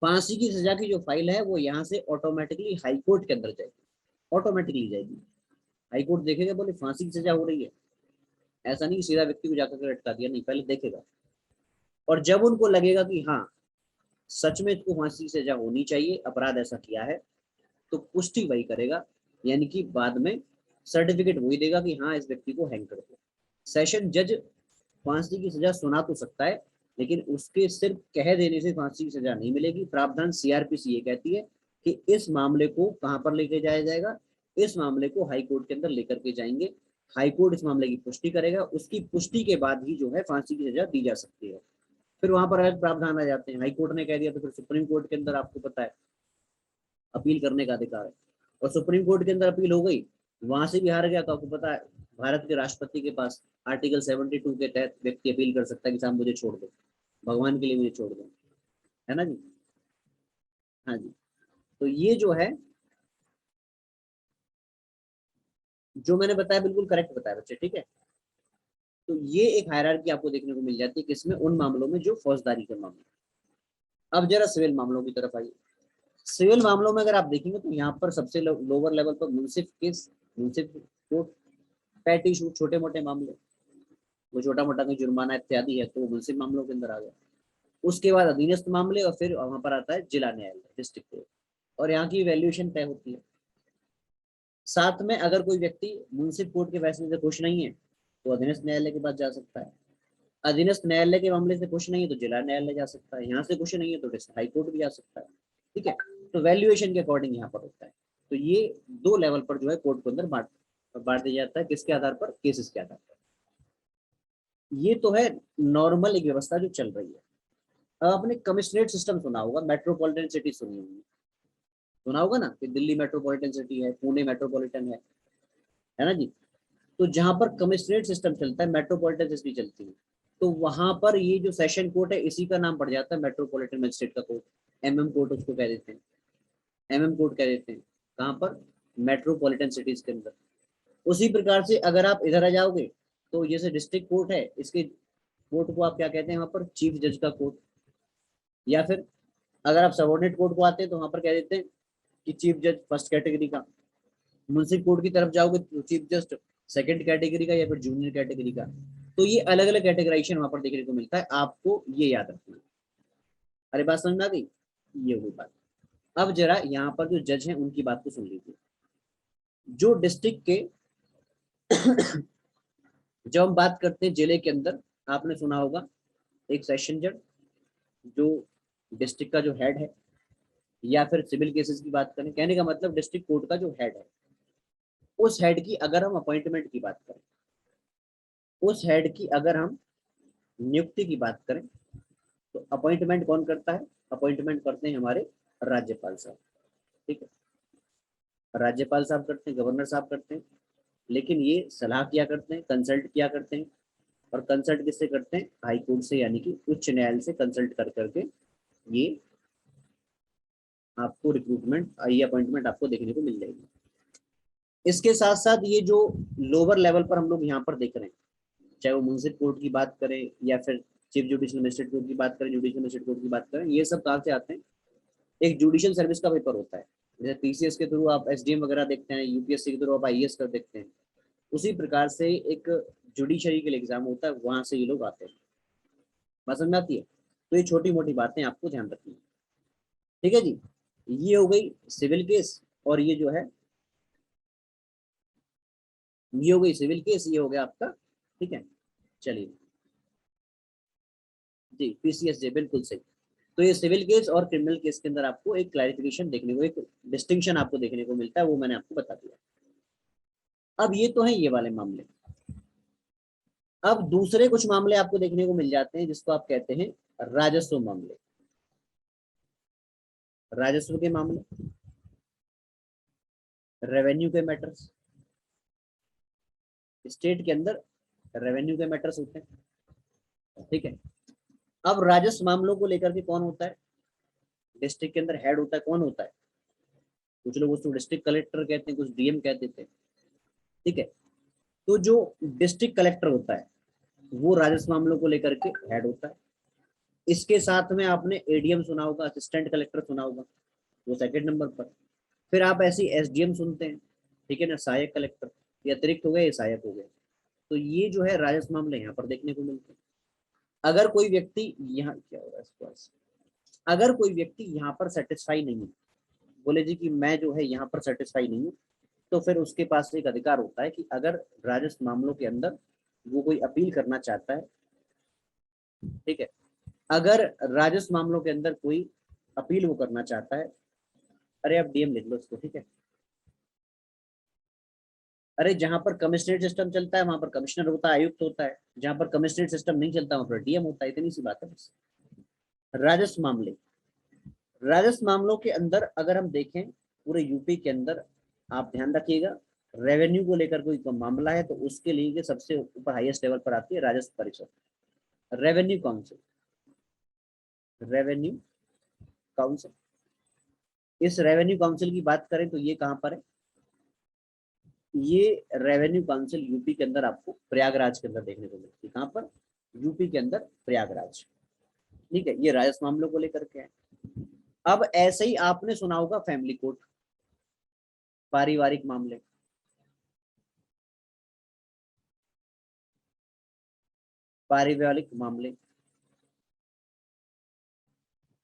फांसी की सजा की जो फाइल है वो यहाँ से ऑटोमेटिकली हाईकोर्ट के अंदर जाएगी, ऑटोमेटिकली जाएगी। हाईकोर्ट देखेगा, बोले फांसी की सजा हो रही है, ऐसा नहीं सीधा व्यक्ति को जाकर लटका दिया, नहीं, पहले देखेगा। और जब उनको लगेगा कि हाँ सच में इसको फांसी की सजा होनी चाहिए, अपराध ऐसा किया है, तो पुष्टि वही करेगा, यानी कि बाद में सर्टिफिकेट वही देगा कि हाँ इस व्यक्ति को हैंग कर दो। सेशन जज फांसी की सजा सुना तो सकता है, लेकिन उसके सिर्फ कह देने से फांसी की सजा नहीं मिलेगी। प्रावधान सीआरपीसी ये कहती है कि इस मामले को कहां पर लेके जाया जाएगा, इस मामले को हाई कोर्ट के अंदर लेकर के जाएंगे। हाई कोर्ट इस मामले की पुष्टि करेगा, उसकी पुष्टि के बाद ही जो है फांसी की सजा दी जा सकती है। फिर वहां पर अलग प्रावधान आ जाते हैं। हाई कोर्ट ने कह दिया तो फिर सुप्रीम कोर्ट के अंदर आपको पता है अपील करने का अधिकार है। और सुप्रीम कोर्ट के अंदर अपील हो गई, वहां से भी हार गया तो आपको पता है भारत के राष्ट्रपति के पास आर्टिकल 72 के तहत व्यक्ति अपील कर सकता है कि साहब मुझे छोड़ दो, भगवान के लिए मुझे छोड़ दो, है ना जी। हाँ जी, तो ये जो है, जो मैंने बताया बिल्कुल करेक्ट बताया बच्चे, ठीक है। तो ये एक हायरार्की आपको देखने को मिल जाती है किसमें, उन मामलों में जो फौजदारी के मामले। अब जरा सिविल मामलों की तरफ आइए। सिविल मामलों में अगर आप देखेंगे तो यहाँ पर सबसे लोअर लेवल पर मुंसिफ केस, मुंसिफ कोर्ट, पैटी शूट, छोटे मोटे मामले, वो छोटा मोटा कोई जुर्माना इत्यादि है तो मुंसिफ मामलों के अंदर आ गया। उसके बाद अधीनस्थ मामले, और फिर वहां पर आता है जिला न्यायालय, डिस्ट्रिक्ट कोर्ट, और यहाँ की वैल्यूएशन तय होती है। साथ में अगर कोई व्यक्ति मुंसिफ कोर्ट के फैसले से खुश नहीं है तो अधीनस्थ न्यायालय के पास जा सकता है। अधीनस्थ न्यायालय के मामले से खुश नहीं है तो जिला न्यायालय जा सकता है। यहाँ से खुश नहीं है तो हाई कोर्ट भी जा सकता है, ठीक है। तो वैल्यूएशन के अकॉर्डिंग यहाँ पर होता है। तो ये दो लेवल पर जो है कोर्ट के अंदर बांट दिया जाता है, किसके आधार पर, केसेस के आधार पर। ये तो है नॉर्मल एक व्यवस्था जो चल रही है। अब आपने कमिश्नरेट सिस्टम सुना होगा, मेट्रोपॉलिटन सिटी सुनी होगी, सुना होगा ना कि दिल्ली मेट्रोपॉलिटन सिटी है, पुणे मेट्रोपॉलिटन है ना जी। तो जहां पर कमिश्नरेट सिस्टम चलता है, मेट्रोपॉलिटन सिटी चलती है, तो वहां पर ये जो सेशन कोर्ट है इसी का नाम पड़ जाता है मेट्रोपॉलिटन मजिस्ट्रेट का कोर्ट, एमएम कोर्ट उसको कह देते हैं, एमएम कोर्ट कह देते हैं। कहाँ पर, मेट्रोपॉलिटन सिटीज के अंदर। उसी प्रकार से अगर आप इधर आ जाओगे तो जैसे डिस्ट्रिक्ट कोर्ट है, इसके कोर्ट को आप क्या कहते हैं वहां पर, चीफ जज का कोर्ट। या फिर अगर आप सबॉर्डिनेट कोर्ट को आते हैं तो वहां पर कह देते हैं कि चीफ जज फर्स्ट कैटेगरी का। मुंसिफ कोर्ट की तरफ जाओगे तो चीफ जस्ट सेकंड कैटेगरी का या फिर जूनियर कैटेगरी का। तो ये अलग अलग कैटेगराइजेशन वहां पर देखने को मिलता है, आपको ये याद रखना है। अरे बात समझ में आ गई, ये हुई बात। अब जरा यहाँ पर जो जज हैं उनकी बात को सुन लीजिए। जो डिस्ट्रिक्ट के जब हम बात करते हैं जिले के अंदर, आपने सुना होगा एक सेशन जज जो डिस्ट्रिक्ट का जो हेड है, या फिर सिविल केसेस की बात करें, कहने का मतलब डिस्ट्रिक्ट कोर्ट का जो हेड है, उस हेड की अगर हम अपॉइंटमेंट की बात करें, उस हेड की अगर हम नियुक्ति की बात करें, तो अपॉइंटमेंट कौन करता है? अपॉइंटमेंट करते हैं हमारे राज्यपाल साहब। ठीक है, राज्यपाल साहब करते हैं, गवर्नर साहब करते हैं, लेकिन ये सलाह किया करते हैं, कंसल्ट किया करते हैं। और कंसल्ट किससे करते हैं? हाई कोर्ट से, यानी कि उच्च न्यायालय से कंसल्ट कर करके ये आपको रिक्रूटमेंट, ये अपॉइंटमेंट आपको देखने को मिल जाएगी। इसके साथ साथ ये जो लोअर लेवल पर हम लोग यहाँ पर देख रहे हैं, चाहे वो म्युनिसिपल कोर्ट की बात करें या फिर चीफ जुडिशियल मजिस्ट्रेट कोर्ट की बात करें, जुडिशियल मजिस्ट्रेट कोर्ट की बात करें, ये सब कहाँ से आते हैं? एक जुडिशियल सर्विस का पेपर होता है। जैसे पीसीएस के थ्रू आप एसडीएम वगैरह देखते हैं, यूपीएससी के थ्रू आप आईएएस कर देखते हैं, उसी प्रकार से एक जुडिशरी के लिए एग्जाम होता है, वहां से ये लोग आते हैं। बात समझ में आती है? तो ये छोटी मोटी बातें आपको ध्यान रखनी है। ठीक है जी, ये हो गई सिविल केस, और ये जो है ये हो गई सिविल केस, ये हो गया आपका। ठीक है, चलिए जी, पीसीएस जी बिल्कुल सही। तो ये सिविल केस और क्रिमिनल केस के अंदर आपको एक क्लैरिफिकेशन देखने को, एक डिस्टिंक्शन आपको देखने को मिलता है, वो मैंने आपको बता दिया। अब ये तो है ये वाले मामले। अब दूसरे कुछ मामले आपको देखने को मिल जाते हैं, जिसको आप कहते हैं राजस्व मामले। राजस्व के मामले, रेवेन्यू के मैटर्स, स्टेट के अंदर रेवेन्यू के मैटर्स होते हैं। ठीक है, अब राजस्व मामलों को लेकर के कौन होता है? डिस्ट्रिक्ट के अंदर हेड होता है, कौन होता है? कुछ लोग उसको डिस्ट्रिक्ट कलेक्टर कहते हैं, कुछ डीएम कहते थे। ठीक है, तो जो डिस्ट्रिक्ट कलेक्टर होता है वो राजस्व मामलों को लेकर के हेड होता है। इसके साथ में आपने एडीएम सुना होगा, असिस्टेंट कलेक्टर सुना होगा, वो सेकंड नंबर पर। फिर आप ऐसी एसडीएम सुनते हैं, ठीक है ना, सहायक कलेक्टर, ये अतिरिक्त हो गए, ये सहायक हो गए। तो ये जो है राजस्व मामले यहाँ पर देखने को मिलते हैं। अगर कोई व्यक्ति यहाँ, क्या हो रहा है इस पास, अगर कोई व्यक्ति यहाँ पर सेटिस्फाई नहीं है, बोले जी कि मैं जो है यहाँ पर सेटिस्फाई नहीं हूँ, तो फिर उसके पास एक अधिकार होता है कि अगर राजस्व मामलों के अंदर वो कोई अपील करना चाहता है। ठीक है, अगर राजस्व मामलों के अंदर कोई अपील वो करना चाहता है, अरे आप डीएम लिख लो इसको। ठीक है, अरे जहां पर कमिश्नरेट सिस्टम चलता है वहां पर कमिश्नर होता है, आयुक्त होता है। जहां पर कमिश्नरेट सिस्टम नहीं चलता वहां पर डीएम होता है, इतनी सी बात है बस। राजस्व मामले, राजस्व मामलों के अंदर अगर हम देखें पूरे यूपी के अंदर, आप ध्यान रखिएगा, रेवेन्यू को लेकर कोई मामला है तो उसके लिए सबसे ऊपर हाईएस्ट लेवल पर आती है राजस्व परिषद, रेवेन्यू काउंसिल, रेवेन्यू काउंसिल। इस रेवेन्यू काउंसिल की बात करें तो ये कहाँ पर है? ये रेवेन्यू काउंसिल यूपी के अंदर आपको प्रयागराज के अंदर देखने को मिलती है। कहाँ पर? यूपी के अंदर प्रयागराज। ठीक है, ये राजस्व मामलों को लेकर के है। अब ऐसे ही आपने सुना होगा फैमिली कोर्ट, पारिवारिक मामले, पारिवारिक मामले,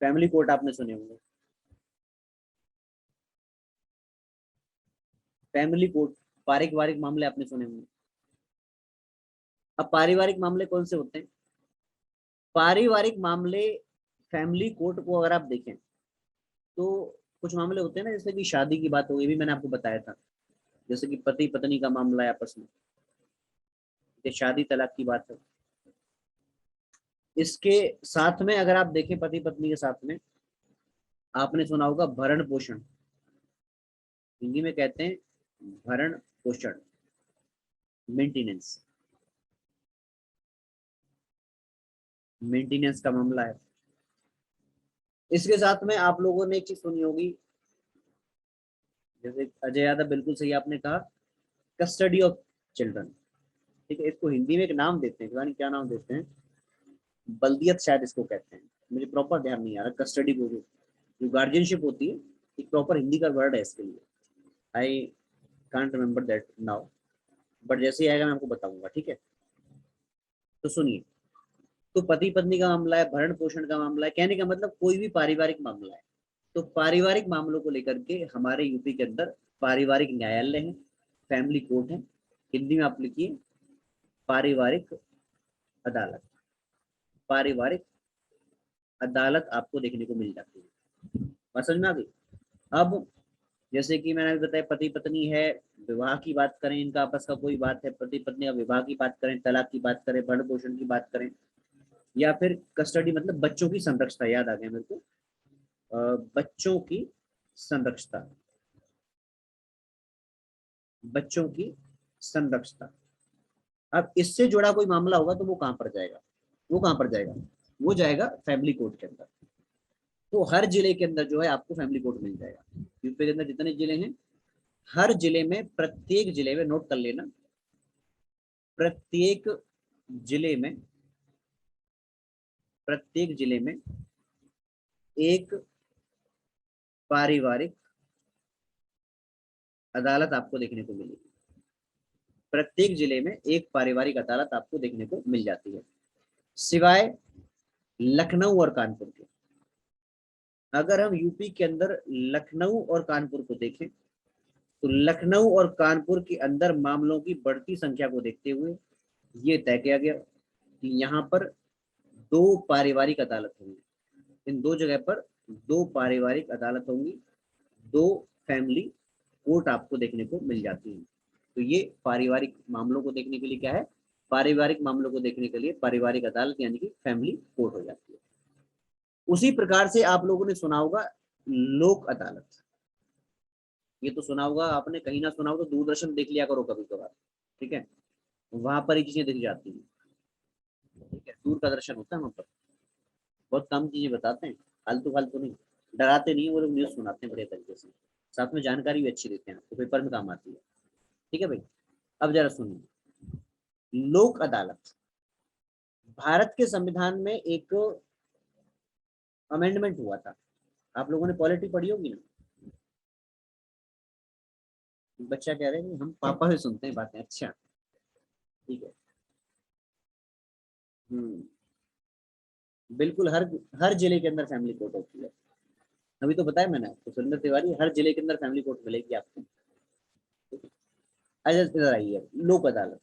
फैमिली कोर्ट आपने सुने होंगे, फैमिली कोर्ट, पारिवारिक मामले आपने सुने होंगे। अब पारिवारिक मामले कौन से होते हैं? पारिवारिक मामले फैमिली कोर्ट को अगर आप देखें तो कुछ मामले होते हैं ना, जैसे कि शादी की बात हो, ये भी मैंने आपको बताया था, जैसे कि पति पत्नी का मामला है आपस में, ये शादी तलाक की बात है। इसके साथ में अगर आप देखें पति पत्नी के साथ में, आपने सुना होगा भरण पोषण, हिंदी में कहते हैं भरण पोषण, मेंटेनेंस, मेंटेनेंस का मामला है। इसके साथ में आप लोगों ने एक चीज सुनी होगी, जैसे अजय यादव बिल्कुल सही आपने कहा, कस्टडी ऑफ चिल्ड्रन। ठीक है, इसको हिंदी में एक नाम देते हैं, पता नहीं क्या नाम देते हैं, बल्दियत शायद इसको कहते हैं, मुझे प्रॉपर ध्यान नहीं आ रहा। कस्टडी को जो गार्जियनशिप होती है, एक प्रॉपर हिंदी का वर्ड है इसके लिए, I can't remember that now, but जैसे ही आएगा मैं आपको बताऊंगा। ठीक है, तो सुनिए, तो पति पत्नी का मामला है, भरण पोषण का मामला है, कहने का मतलब कोई भी पारिवारिक मामला है। तो पारिवारिक मामलों को लेकर के हमारे यूपी के अंदर पारिवारिक न्यायालय है, फैमिली कोर्ट है, हिंदी में आप लिखिए पारिवारिक अदालत। पारिवारिक अदालत आपको देखने को मिल जाती है। बात समझ में आ गई। अब जैसे कि मैंने अभी बताया पति पत्नी है, विवाह की बात करें, इनका आपस का कोई बात है, पति पत्नी का विवाह की बात करें, तलाक की बात करें, भरण पोषण की बात करें, या फिर कस्टडी मतलब बच्चों की संरक्षता, याद आ गया मेरे को, बच्चों की संरक्षता, बच्चों की संरक्षता। अब इससे जुड़ा कोई मामला होगा तो वो कहां पर जाएगा, वो कहां पर जाएगा, वो जाएगा फैमिली कोर्ट के अंदर। तो हर जिले के अंदर जो है आपको फैमिली कोर्ट मिल जाएगा। यूपी के अंदर जितने जिले हैं, हर जिले में, प्रत्येक जिले में, नोट कर लेना, प्रत्येक जिले में, प्रत्येक जिले में एक पारिवारिक अदालत आपको देखने को मिलेगी। प्रत्येक जिले में एक पारिवारिक अदालत आपको देखने को मिल जाती है, सिवाय लखनऊ और कानपुर के। अगर हम यूपी के अंदर लखनऊ और कानपुर को देखें तो लखनऊ और कानपुर के अंदर मामलों की बढ़ती संख्या को देखते हुए ये तय किया गया कि यहाँ पर दो पारिवारिक अदालत होंगी। इन दो जगह पर दो पारिवारिक अदालत होंगी, दो फैमिली कोर्ट आपको देखने को मिल जाती है। तो ये पारिवारिक मामलों को देखने के लिए क्या है, पारिवारिक मामलों को देखने के लिए पारिवारिक अदालत यानी कि फैमिली कोर्ट हो जाती है। उसी प्रकार से आप लोगों ने सुना होगा लोक अदालत। ये तो सुना होगा आपने, कहीं ना सुना हो तो दूरदर्शन देख लिया करो कभी कभार, ठीक है, वहां पर ही चीजें दिख जाती हैं, ठीक है, दूर का दर्शन होता है वहां पर, बहुत कम चीजें बताते हैं, फालतू फालतू नहीं, डराते नहीं, वो लोग न्यूज सुनाते हैं बढ़िया तरीके से, साथ में जानकारी भी अच्छी देते हैं, तो पेपर में काम आती है। ठीक है भाई, अब जरा सुनिए, लोक अदालत, भारत के संविधान में एक अमेंडमेंट हुआ था, आप लोगों ने पॉलिटी पढ़ी होगी ना। बच्चा कह रहे हैं हम पापा से सुनते हैं बातें, अच्छा ठीक है। बिल्कुल, हर हर जिले के अंदर फैमिली कोर्ट होती है। अभी तो बताया मैंने आपको, सुरेंद्र तिवारी, हर जिले के अंदर फैमिली कोर्ट मिलेगी आपको। अच्छा इधर आइए, लोक अदालत,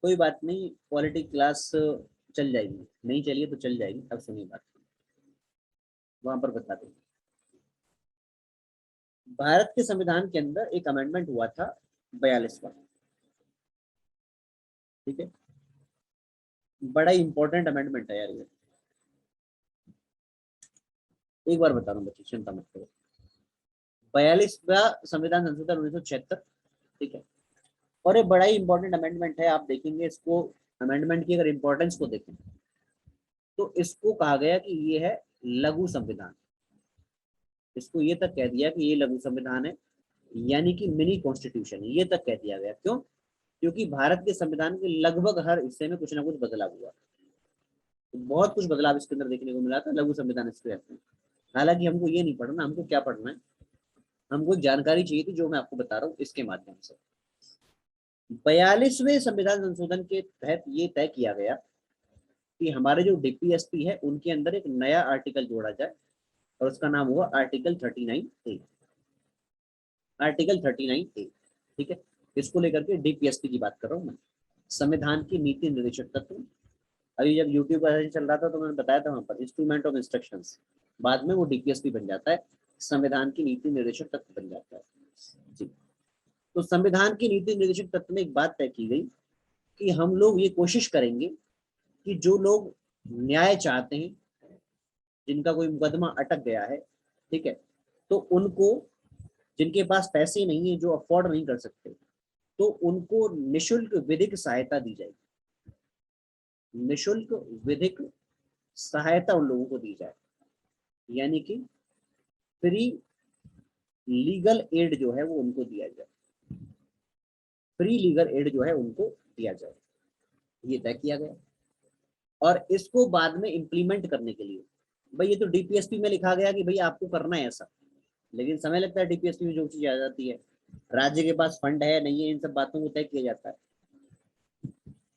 कोई बात नहीं, पॉलिटिक क्लास चल जाएगी, नहीं चलिए तो चल जाएगी। अब सुनिए बात, वहां पर बता दें, भारत के संविधान के अंदर एक अमेंडमेंट हुआ था 42वां, ठीक है, बड़ा इंपॉर्टेंट अमेंडमेंट है यार ये, एक बार बता रहा हूँ बच्चे, चिंता मत करो। 42वां संविधान संशोधन 1976, ठीक है, और ये बड़ा ही इंपॉर्टेंट अमेंडमेंट है। आप देखेंगे इसको, अमेंडमेंट की अगर इंपॉर्टेंस को देखें तो इसको कहा गया कि ये है लघु संविधान, इसको ये तक कह दिया कि ये लघु संविधान है, यानी कि मिनी कॉन्स्टिट्यूशन, ये तक कह दिया गया। क्यों? क्योंकि भारत के संविधान के लगभग हर हिस्से में कुछ ना कुछ बदलाव हुआ, तो बहुत कुछ बदलाव इसके अंदर देखने को मिला था, लघु संविधान इसको कहते हैं। हालांकि हमको ये नहीं पढ़ना, हमको क्या पढ़ना है, हमको जानकारी चाहिए थी जो मैं आपको बता रहा हूँ इसके माध्यम से। 42वें संविधान संशोधन के तहत ये तय किया गया कि हमारे जो डीपीएसपी है उनके अंदर एक नया आर्टिकल जोड़ा जाए, और उसका नाम हुआ आर्टिकल 39A, आर्टिकल 39A, ठीक है। इसको लेकर के डीपीएसपी की बात कर रहा हूँ मैं, संविधान की नीति निर्देशक तत्व। अभी जब यूट्यूब पर चल रहा था तो मैंने बताया था वहां पर इंस्ट्रूमेंट ऑफ इंस्ट्रक्शंस, बाद में वो डीपीएसपी बन जाता है, संविधान की नीति निर्देशक तत्व बन जाता है जी। तो संविधान की नीति निर्देशक तत्व में एक बात तय की गई कि हम लोग ये कोशिश करेंगे कि जो लोग न्याय चाहते हैं, जिनका कोई मुकदमा अटक गया है, ठीक है, तो उनको, जिनके पास पैसे नहीं है, जो अफोर्ड नहीं कर सकते, तो उनको निशुल्क विधिक सहायता दी जाएगी, निशुल्क विधिक सहायता उन लोगों को दी जाए, यानी कि फ्री लीगल एड जो है वो उनको दिया जाए, फ्री लीगल एड जो है उनको दिया जाए, ये तय किया गया। और इसको बाद में इम्प्लीमेंट करने के लिए, भाई ये तो डीपीएसपी में लिखा गया कि भाई आपको करना है ऐसा, लेकिन समय लगता है डीपीएसपी में जो चीज आ जाती है, राज्य के पास फंड है नहीं है, इन सब बातों को तय किया जाता है।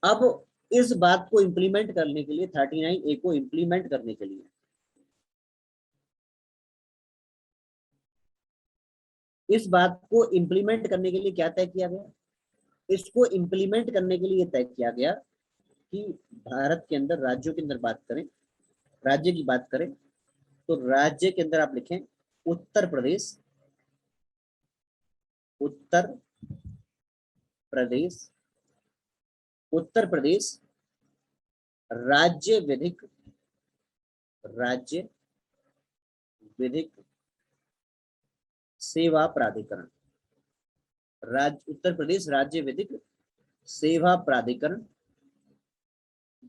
अब इस बात को इम्प्लीमेंट करने के लिए, 39A को इम्प्लीमेंट करने के लिए, इस बात को इम्प्लीमेंट करने के लिए क्या तय किया गया इसको इम्प्लीमेंट करने के लिए तय किया गया कि भारत के अंदर राज्यों के अंदर बात करें, राज्य की बात करें तो राज्य के अंदर आप लिखें उत्तर प्रदेश, उत्तर प्रदेश, उत्तर प्रदेश राज्य विधिक, राज्य विधिक सेवा प्राधिकरण, राज्य उत्तर प्रदेश राज्य विधिक सेवा प्राधिकरण,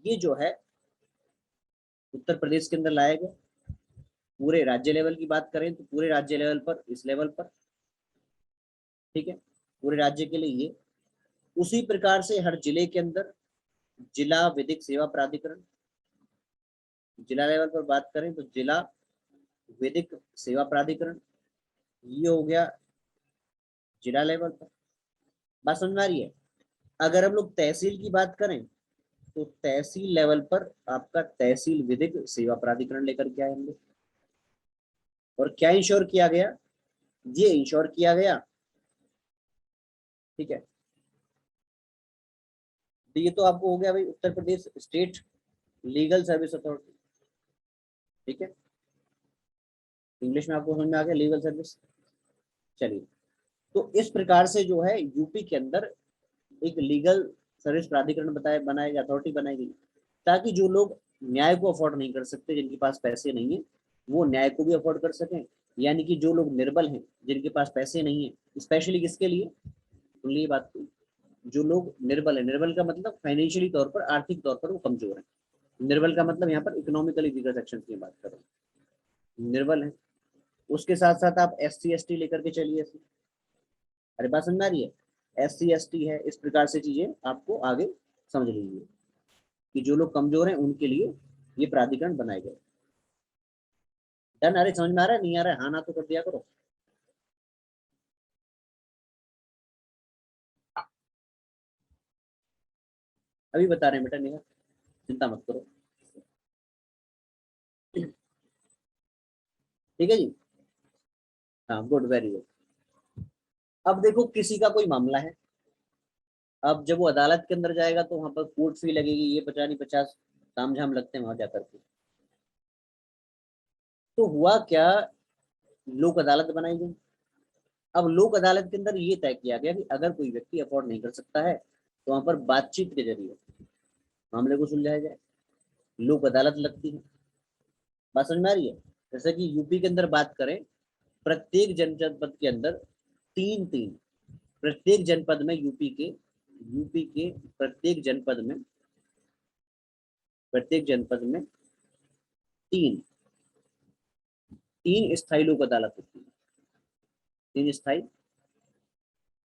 ये जो है उत्तर प्रदेश के अंदर लाया गया। पूरे राज्य लेवल की बात करें तो पूरे राज्य लेवल पर, इस लेवल पर, ठीक है, पूरे राज्य के लिए ये। उसी प्रकार से हर जिले के अंदर जिला विधिक सेवा प्राधिकरण, जिला लेवल पर बात करें तो जिला विधिक सेवा प्राधिकरण, ये हो गया जिला लेवल पर। बात समझ में आ रही है? अगर हम लोग तहसील की बात करें तो तहसील लेवल पर आपका तहसील विधिक सेवा प्राधिकरण लेकर के आए हम लोग। और क्या इंश्योर किया गया? ये इंश्योर किया गया, ठीक है, तो ये तो आपको हो गया भाई Uttar Pradesh state legal service authority, ठीक है, इंग्लिश में आपको समझ में आ गया लीगल सर्विस। चलिए, तो इस प्रकार से जो है यूपी के अंदर एक लीगल सर्विस प्राधिकरण बनाया गया, अथॉरिटी बनाई गई, ताकि जो लोग न्याय को अफोर्ड नहीं कर सकते, जिनके पास पैसे नहीं है, वो न्याय को भी अफोर्ड कर सकें। यानी कि जो लोग निर्बल हैं, जिनके पास पैसे नहीं है, स्पेशली किसके लिए, सुन ली बात को, जो लोग निर्बल है, निर्बल का मतलब फाइनेंशियली तौर पर, आर्थिक तौर पर वो कमजोर है। निर्बल का मतलब यहाँ पर इकोनॉमिकली वीकर सेक्शन की बात कर रहे हैं, निर्बल है। उसके साथ साथ आप SC ST लेकर के चलिए। अरे बात समझ में आ रही है? SC ST है, इस प्रकार से चीजें आपको आगे समझ लीजिए कि जो लोग कमजोर हैं उनके लिए ये प्राधिकरण बनाए गए। डन? अरे समझ में आ रहा है? नहीं आ रहा है? हाँ ना तो कर दिया करो। अभी बता रहे हैं बेटा, नहीं चिंता मत करो, ठीक है जी। हाँ गुड, वेरी गुड। अब देखो किसी का कोई मामला है, अब जब वो अदालत के अंदर जाएगा तो वहां पर कोर्ट फी लगेगी, ये 50 नहीं 50 ताम झाम लगते हैं वहां जाकर के। तो हुआ क्या, लोक अदालत बनाई गई। अब लोक अदालत के अंदर ये तय किया गया कि अगर कोई व्यक्ति अफोर्ड नहीं कर सकता है तो वहां पर बातचीत के जरिए मामले को सुलझाया जाए, लोक अदालत लगती है। बात समझ में आ रही है? जैसे कि यूपी के अंदर बात करें, प्रत्येक जनपद के अंदर तीन तीन, प्रत्येक जनपद में यूपी के प्रत्येक जनपद में तीन तीन स्थायी लोक अदालत होती है, तीन स्थायी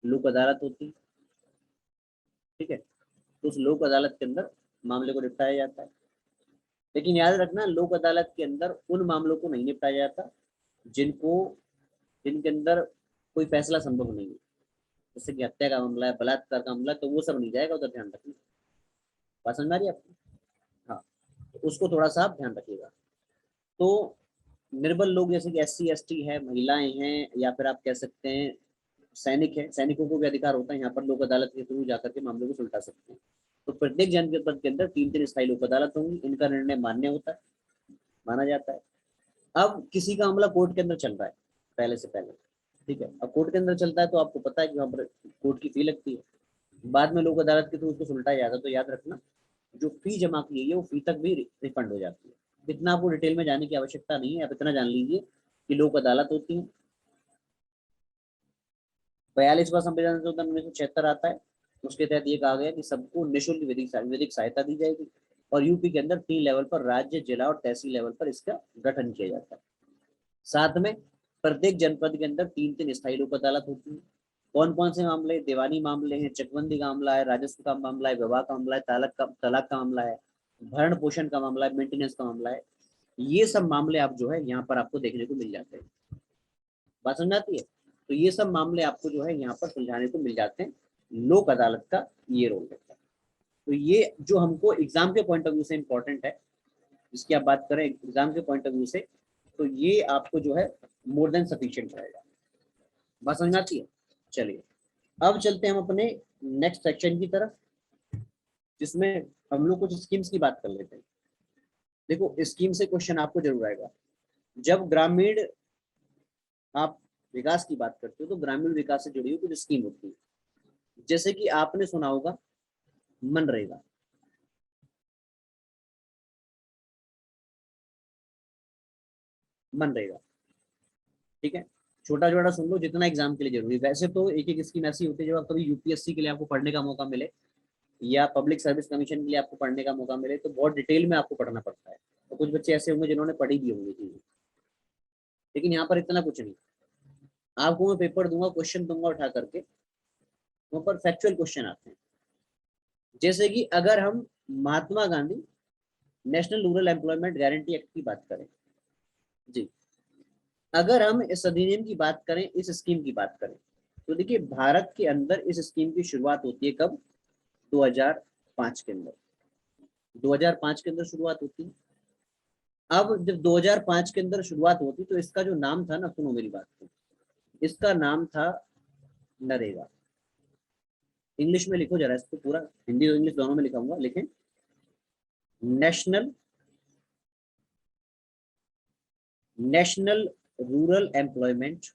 लोक अदालत होती है, ठीक है। तो उस लोक अदालत के अंदर मामले को निपटाया जाता है। लेकिन याद रखना, लोक अदालत के अंदर उन मामलों को नहीं निपटाया जाता जिनको जिनके अंदर कोई फैसला संभव नहीं है, जैसे कि हत्या का मामला है, बलात्कार का मामला है, तो वो सब नहीं जाएगा उधर, ध्यान रखना। बात समझ में आ रही है आपको? हाँ, तो उसको थोड़ा सा आप ध्यान रखिएगा। तो निर्बल लोग जैसे कि SC ST है, महिलाएं हैं, या फिर आप कह सकते हैं सैनिक है, सैनिकों को भी अधिकार होता है यहाँ पर लोक अदालत के थ्रू जाकर के मामले को सुलझा सकते हैं। तो प्रत्येक जनपद के अंदर तीन तीन स्थायी लोक अदालत होंगी, इनका निर्णय मान्य होता है, माना जाता है। अब किसी का मामला कोर्ट के अंदर चल रहा है पहले से पहले, ठीक है, अब कोर्ट के अंदर चलता है तो आपको पता है कि वहाँ पर कोर्ट की फी लगती है, बाद में लोक अदालत के थ्रू उसको सुलटाया जाता है। तो याद रखना, जो फी जमा की है वो फी तक भी रिफंड हो जाती है। इतना आपको डिटेल में जाने की आवश्यकता नहीं है, आप इतना जान लीजिए कि लोक अदालत होती है। 42वां संविधान संशोधन 1976 आता है, उसके तहत ये कहा गया कि सबको निःशुल्क विधिक सहायता दी जाएगी। और यूपी के अंदर 3 लेवल पर, राज्य, जिला और तहसील लेवल पर इसका गठन किया जाता है। साथ में प्रत्येक जनपद के अंदर तीन तीन स्थायी लोक अदालत होती है। कौन कौन से मामले? दीवानी मामले हैं, चकबंदी का मामला है, राजस्व का मामला है, विवाह का मामला है, तलाक का मामला है, भरण पोषण का मामला है, मेंटेनेंस का मामला है। ये सब मामले आप जो है यहाँ पर आपको देखने को मिल जाते हैं। बात समझ आती है? तो ये सब मामले आपको जो है यहाँ पर सुलझाने को मिल जाते हैं। लोक अदालत का ये रोल रहता है। तो ये जो हमको एग्जाम के पॉइंट ऑफ व्यू से इंपॉर्टेंट है, जिसकी आप बात करें एग्जाम के पॉइंट ऑफ व्यू से, तो ये आपको जो है मोर देन सफिशिएंट रहेगा। बात समझ आती है? चलिए, अब चलते हैं हम अपने नेक्स्ट सेक्शन की तरफ, जिसमें हम लोग कुछ स्कीम्स की बात कर लेते हैं। देखो स्कीम से क्वेश्चन आपको जरूर आएगा। जब ग्रामीण आप विकास की बात करते हो तो ग्रामीण विकास से जुड़ी हुई कुछ स्कीम होती है, जैसे कि आपने सुना होगा मनरेगा। मनरेगा, ठीक है, छोटा छोटा सुन लो जितना एग्जाम के लिए जरूरी है। वैसे तो एक एक स्कीम ऐसी होती है जब आप कभी यूपीएससी के लिए आपको पढ़ने का मौका मिले या पब्लिक सर्विस कमीशन के लिए आपको पढ़ने का मौका मिले तो बहुत डिटेल में आपको पढ़ना पड़ता है, और कुछ बच्चे ऐसे होंगे जिन्होंने पढ़ी भी होंगी चीजें। लेकिन यहाँ पर इतना कुछ नहीं, आपको मैं पेपर दूंगा, क्वेश्चन दूंगा उठा करके, वहां पर फैक्चुअल क्वेश्चन आते हैं। जैसे कि अगर हम Mahatma Gandhi national rural employment guarantee act की बात करें, जी, अगर हम इस अधिनियम की बात करें, इस स्कीम की बात करें, तो देखिए भारत के अंदर इस स्कीम की शुरुआत होती है कब? 2005 के अंदर, 2005 के अंदर शुरुआत होती है। अब जब 2005 के अंदर शुरुआत होती तो इसका जो नाम था ना, सुनो मेरी बात को, इसका नाम था नरेगा। इंग्लिश में लिखो जरा इसको पूरा, हिंदी और इंग्लिश दोनों में लिखाऊंगा, लिखें national national rural employment,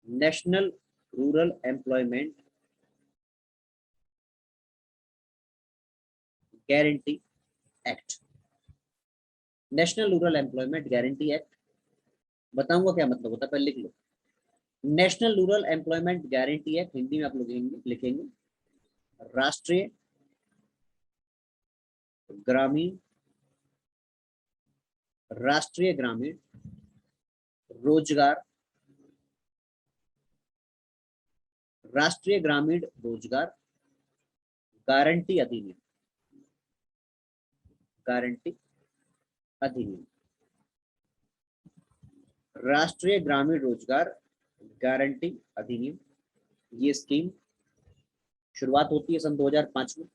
national rural employment guarantee act. National rural employment guarantee act, बताऊंगा क्या मतलब होता है, पहले लिख लो। National rural employment guarantee act Hindi में आप लोग लिखेंगे राष्ट्रीय ग्रामीण, राष्ट्रीय ग्रामीण रोजगार, राष्ट्रीय ग्रामीण रोजगार गारंटी अधिनियम, गारंटी अधिनियम, राष्ट्रीय ग्रामीण रोजगार गारंटी अधिनियम। ये स्कीम शुरुआत होती है सन 2005 में।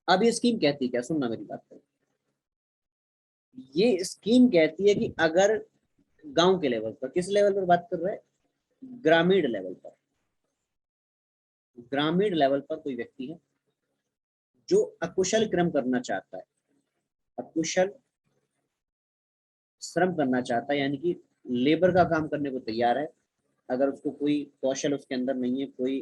अब ये स्कीम कहती है क्या, सुनना मेरी बात करें। ये स्कीम कहती है कि अगर गांव के लेवल पर, किस लेवल पर बात कर रहे हैं, ग्रामीण लेवल पर, ग्रामीण लेवल पर कोई व्यक्ति है जो अकुशल श्रम करना चाहता है, अकुशल श्रम करना चाहता है, यानी कि लेबर का काम करने को तैयार है, अगर उसको कोई कौशल उसके अंदर नहीं है, कोई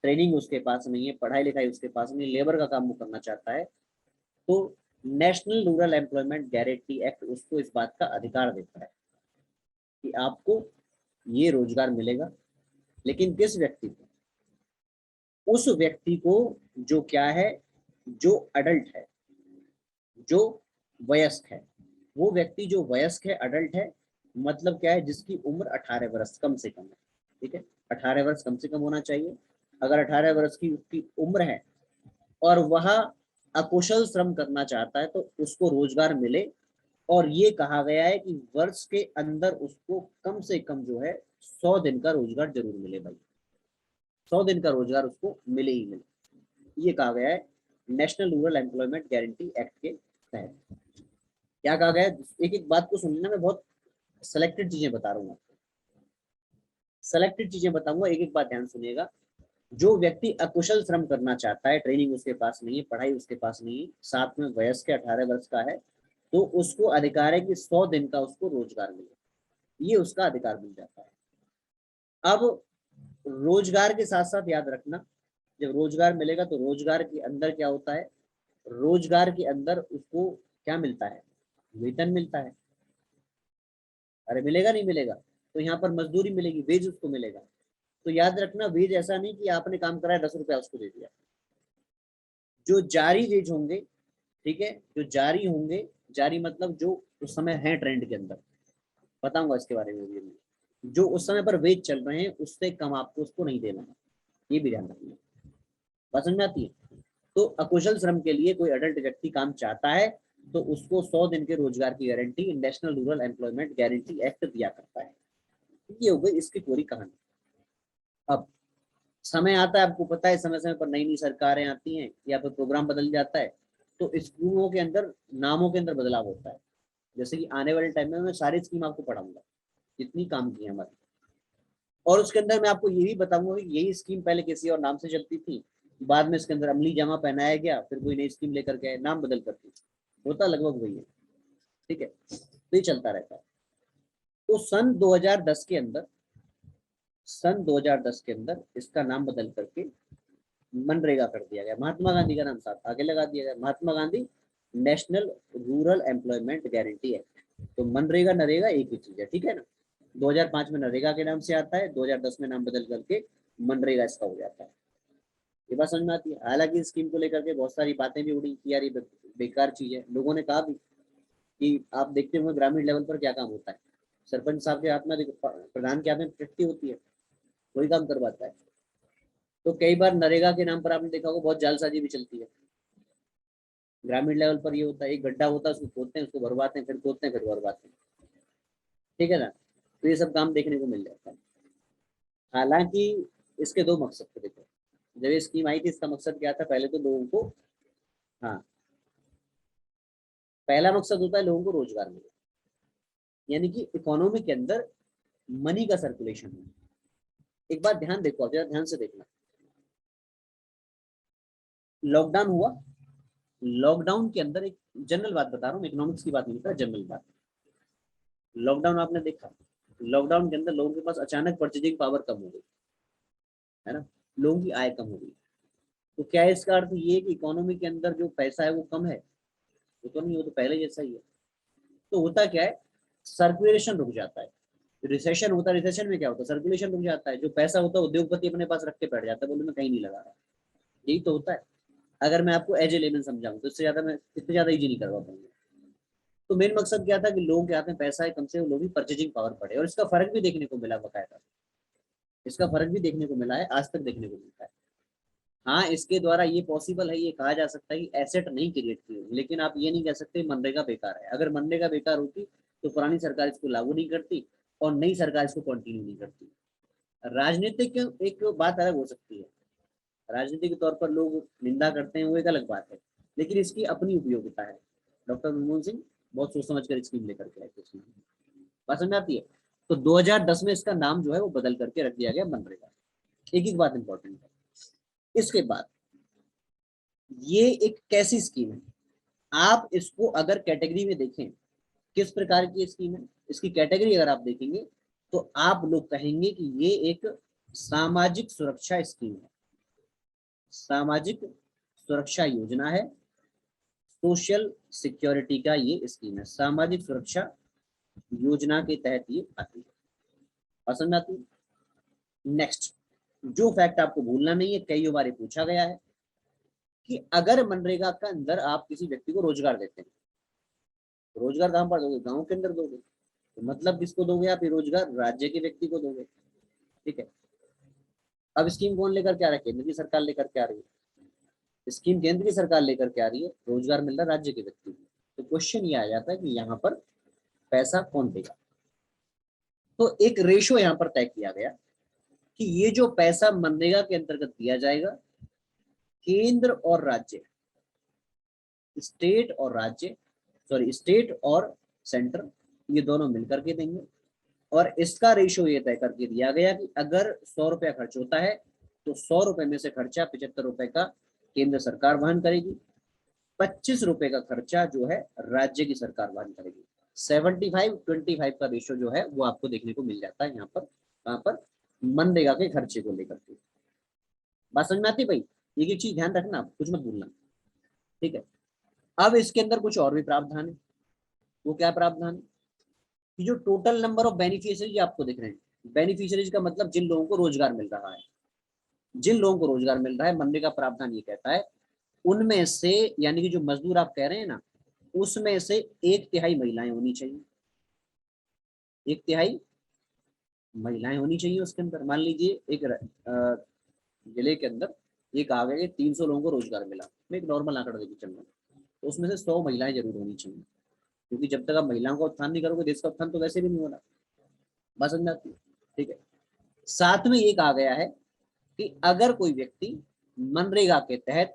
ट्रेनिंग उसके पास नहीं है, पढ़ाई लिखाई उसके पास नहीं, लेबर का काम वो करना चाहता है, तो national rural employment guarantee act उसको इस बात का अधिकार देता है कि आपको ये रोजगार मिलेगा। लेकिन किस व्यक्ति को? उस व्यक्ति को जो क्या है, जो अडल्ट है, जो वयस्क है। वो व्यक्ति जो वयस्क है, अडल्ट है, मतलब क्या है, जिसकी उम्र 18 वर्ष कम से कम है, ठीक है, 18 वर्ष कम से कम होना चाहिए। अगर 18 वर्ष की उसकी उम्र है और वह अकुशल श्रम करना चाहता है तो उसको रोजगार मिले। और ये कहा गया है कि वर्ष के अंदर उसको कम से कम जो है 100 दिन का रोजगार जरूर मिले भाई, 100 दिन का रोजगार उसको मिले ही मिले। ये कहा गया है national rural employment guarantee act के तहत। क्या कहा गया है, एक एक बात को सुन लेना, मैं बहुत सेलेक्टेड चीजें बता रहा हूँ, सेलेक्टेड चीजें बताऊंगा, एक एक बात ध्यान सुनिएगा। जो व्यक्ति अकुशल श्रम करना चाहता है, ट्रेनिंग उसके पास नहीं है, पढ़ाई उसके पास नहीं है, साथ में वयस्क 18 वर्ष का है, तो उसको अधिकार है कि 100 दिन का उसको रोजगार मिले, ये उसका अधिकार मिल जाता है। अब रोजगार के साथ साथ याद रखना, जब रोजगार मिलेगा तो रोजगार के अंदर क्या होता है, रोजगार के अंदर उसको क्या मिलता है, वेतन मिलता है। अरे मिलेगा नहीं मिलेगा, तो यहाँ पर मजदूरी मिलेगी, वेज उसको मिलेगा। तो याद रखना, वेज ऐसा नहीं कि आपने काम कराया 10 रुपया उसको दे दिया। जो जारी वेज होंगे, ठीक है, जो जारी होंगे, जारी मतलब जो उस समय है ट्रेंड के अंदर, बताऊंगा इसके बारे में भी मैं। जो उस समय पर वेज चल रहे हैं उससे कम आपको उसको नहीं देना है, ये भी ध्यान रखना। बात समझ में आती है? तो अकुशल श्रम के लिए कोई अडल्ट व्यक्ति काम चाहता है तो उसको 100 दिन के रोजगार की guarantee national rural employment guarantee act दिया करता है। ये हो गई इसकी पूरी कहानी। अब समय आता है, आपको पता है समय समय पर नई नई सरकारें आती हैं या फिर प्रोग्राम बदल जाता है, तो स्कूलों के अंदर नामों के अंदर बदलाव होता है। जैसे कि आने वाले टाइम में मैं सारी स्कीम आपको पढ़ाऊंगा जितनी काम की है हमारी। और उसके अंदर मैं आपको ये भी बताऊंगा कि यही स्कीम पहले किसी और नाम से चलती थी, बाद में इसके अंदर अमली जामा पहनाया गया, फिर कोई नई स्कीम लेकर के आए, नाम बदल करके, होता लगभग वही है। ठीक है, तो ये चलता रहता है। तो सन 2010 के अंदर इसका नाम बदल करके मनरेगा कर दिया गया। महात्मा गांधी का नाम साथ आगे लगा दिया गया, Mahatma Gandhi national rural employment guarantee act. तो मनरेगा नरेगा एक ही चीज है, ठीक है ना। 2005 में नरेगा के नाम से आता है, 2010 में नाम बदल करके मनरेगा इसका हो जाता है। ये बात समझ में आती है। हालांकि इस स्कीम को लेकर के बहुत सारी बातें भी उड़ी कि यार ये बेकार चीज है, लोगों ने कहा भी कि आप देखते होंगे ग्रामीण लेवल पर क्या काम होता है, सरपंच साहब के हाथ में, प्रधान के हाथ में चिट्ठी होती है, वही काम करवाता है। तो कई बार नरेगा के नाम पर आपने देखा होगा बहुत जालसाजी भी चलती है। ग्रामीण लेवल पर ये होता है, एक गड्ढा होता है, उसको खोदते हैं, उसको भरवाते हैं, फिर खोदते हैं, फिर भरवाते हैं, ठीक है ना। तो ये सब काम देखने को मिल जाता है। हालांकि इसके दो मकसद थे। देखो, जब ये स्कीम आई थी इसका मकसद क्या था, पहले तो लोगों को, हाँ, पहला मकसद होता है लोगों को रोजगार मिले, यानी कि इकोनॉमी के अंदर मनी का सर्कुलेशन हो। एक बात ध्यान देखो, आप जरा ध्यान से देखना, लॉकडाउन हुआ, लॉकडाउन के अंदर एक जनरल बात बता रहा हूँ, इकोनॉमिक्स की बात नहीं कर, जनरल बात। लॉकडाउन आपने देखा, लॉकडाउन के अंदर लोगों के पास अचानक परचेजिंग पावर कम हो गई, है ना, लोगों की आय कम हो गई। तो क्या है इसका अर्थ ये कि इकोनॉमी के अंदर जो पैसा है वो कम है? वो तो नहीं, वो तो पहले जैसा ही है। तो होता क्या है, सर्कुलेशन रुक जाता है। रिसेशन होता है, रिसेशन में क्या होता है, सर्कुलेशन रुक जाता है, जो पैसा होता है उद्योगपति अपने पास रख के बैठ जाता है, बोले मैं कहीं नहीं लगा रहा। यही तो होता है। अगर मैं आपको एज ए लेमन समझाऊं तो इससे ज्यादा मैं इतने ज्यादा इजी नहीं करवा पाऊंगा। तो मेन मकसद क्या था कि लोगों के हाथ में पैसा है, कम से कम लोगों की परचेजिंग पावर बढ़े, और इसका फर्क भी देखने को मिला बकायदा, इसका फर्क भी देखने को मिला है, आज तक देखने को मिलता है। हाँ, इसके द्वारा ये पॉसिबल है, ये कहा जा सकता है कि एसेट नहीं क्रिएट की होगी, लेकिन आप ये नहीं कह सकते मनरेगा बेकार है। अगर मनरेगा बेकार होती तो पुरानी सरकार इसको लागू नहीं करती और नई सरकार इसको कंटिन्यू नहीं करती। राजनीतिक एक बात अलग हो सकती है, राजनीति के तौर पर लोग निंदा करते हैं, वो एक अलग बात है, लेकिन इसकी अपनी उपयोगिता है। डॉक्टर मनमोहन सिंह बहुत सोच समझ कर स्कीम लेकर के आए थे, बात समझ में आती है। तो 2010 में इसका नाम जो है वो बदल करके रख दिया गया मनरेगा। एक एक बात इंपॉर्टेंट है। इसके बाद ये एक कैसी स्कीम है, आप इसको अगर कैटेगरी में देखें, किस प्रकार की स्कीम है, इसकी कैटेगरी अगर आप देखेंगे तो आप लोग कहेंगे कि ये एक सामाजिक सुरक्षा स्कीम है, सामाजिक सुरक्षा योजना है, सोशल सिक्योरिटी का ये स्कीम है, सामाजिक सुरक्षा योजना के तहत ये आती है। पसंद आती है। नेक्स्ट, जो फैक्ट आपको भूलना नहीं है, कई बार पूछा गया है कि अगर मनरेगा के अंदर आप किसी व्यक्ति को रोजगार देते हैं, रोजगार कहां पर दोगे, गांव के अंदर दोगे, तो मतलब किसको दोगे आप ये रोजगार, राज्य के व्यक्ति को दोगे, ठीक है। अब स्कीम कौन लेकर के आ रहा है, केंद्र की सरकार लेकर के आ रही है, स्कीम केंद्र की सरकार लेकर के आ रही है, रोजगार मिल रहा है राज्य के व्यक्ति को। तो क्वेश्चन ये आ जाता है कि यहाँ पर पैसा कौन देगा। तो एक रेशो यहाँ पर तय किया गया कि ये जो पैसा मनरेगा के अंतर्गत दिया जाएगा, केंद्र और राज्य, स्टेट और राज्य, सॉरी स्टेट और सेंटर, ये दोनों मिलकर के देंगे। और इसका रेशो ये तय करके दिया गया कि अगर 100 रुपया खर्च होता है तो 100 रुपए में से खर्चा 75 रुपए का केंद्र सरकार वहन करेगी, 25 रुपए का खर्चा जो है राज्य की सरकार वहन करेगी। 75-25 का रेशो जो है वो आपको देखने को मिल जाता है यहाँ पर, कहाँ पर, मनरेगा के खर्चे को लेकर के। बात समझ में आती है भाई। एक चीज ध्यान रखना, कुछ मत भूलना, ठीक है। अब इसके अंदर कुछ और भी प्रावधान है। वो क्या प्रावधान है कि जो टोटल नंबर ऑफ बेनिफिशियरीज आपको दिख रहे हैं, बेनिफिशियरीज का मतलब जिन लोगों को रोजगार मिल रहा है, जिन लोगों को रोजगार मिल रहा है, मनरेगा प्रावधान ये कहता है उनमें से, यानी कि जो मजदूर आप कह रहे हैं ना, उसमें से 1/3 महिलाएं होनी चाहिए, 1/3 महिलाएं होनी चाहिए उसके अंदर। मान लीजिए एक जिले के अंदर एक आ गए 300 लोगों को रोजगार मिला, मैं एक नॉर्मल आंकड़ा देकर चल रहा हूँ, तो उसमें से 100 महिलाएं जरूर होनी चाहिए, क्योंकि जब तक आप महिलाओं का उत्थान नहीं करोगे देश का उत्थान तो वैसे भी नहीं होना। बस समझ आती है, ठीक है। साथ में एक आ गया है कि अगर कोई व्यक्ति मनरेगा के तहत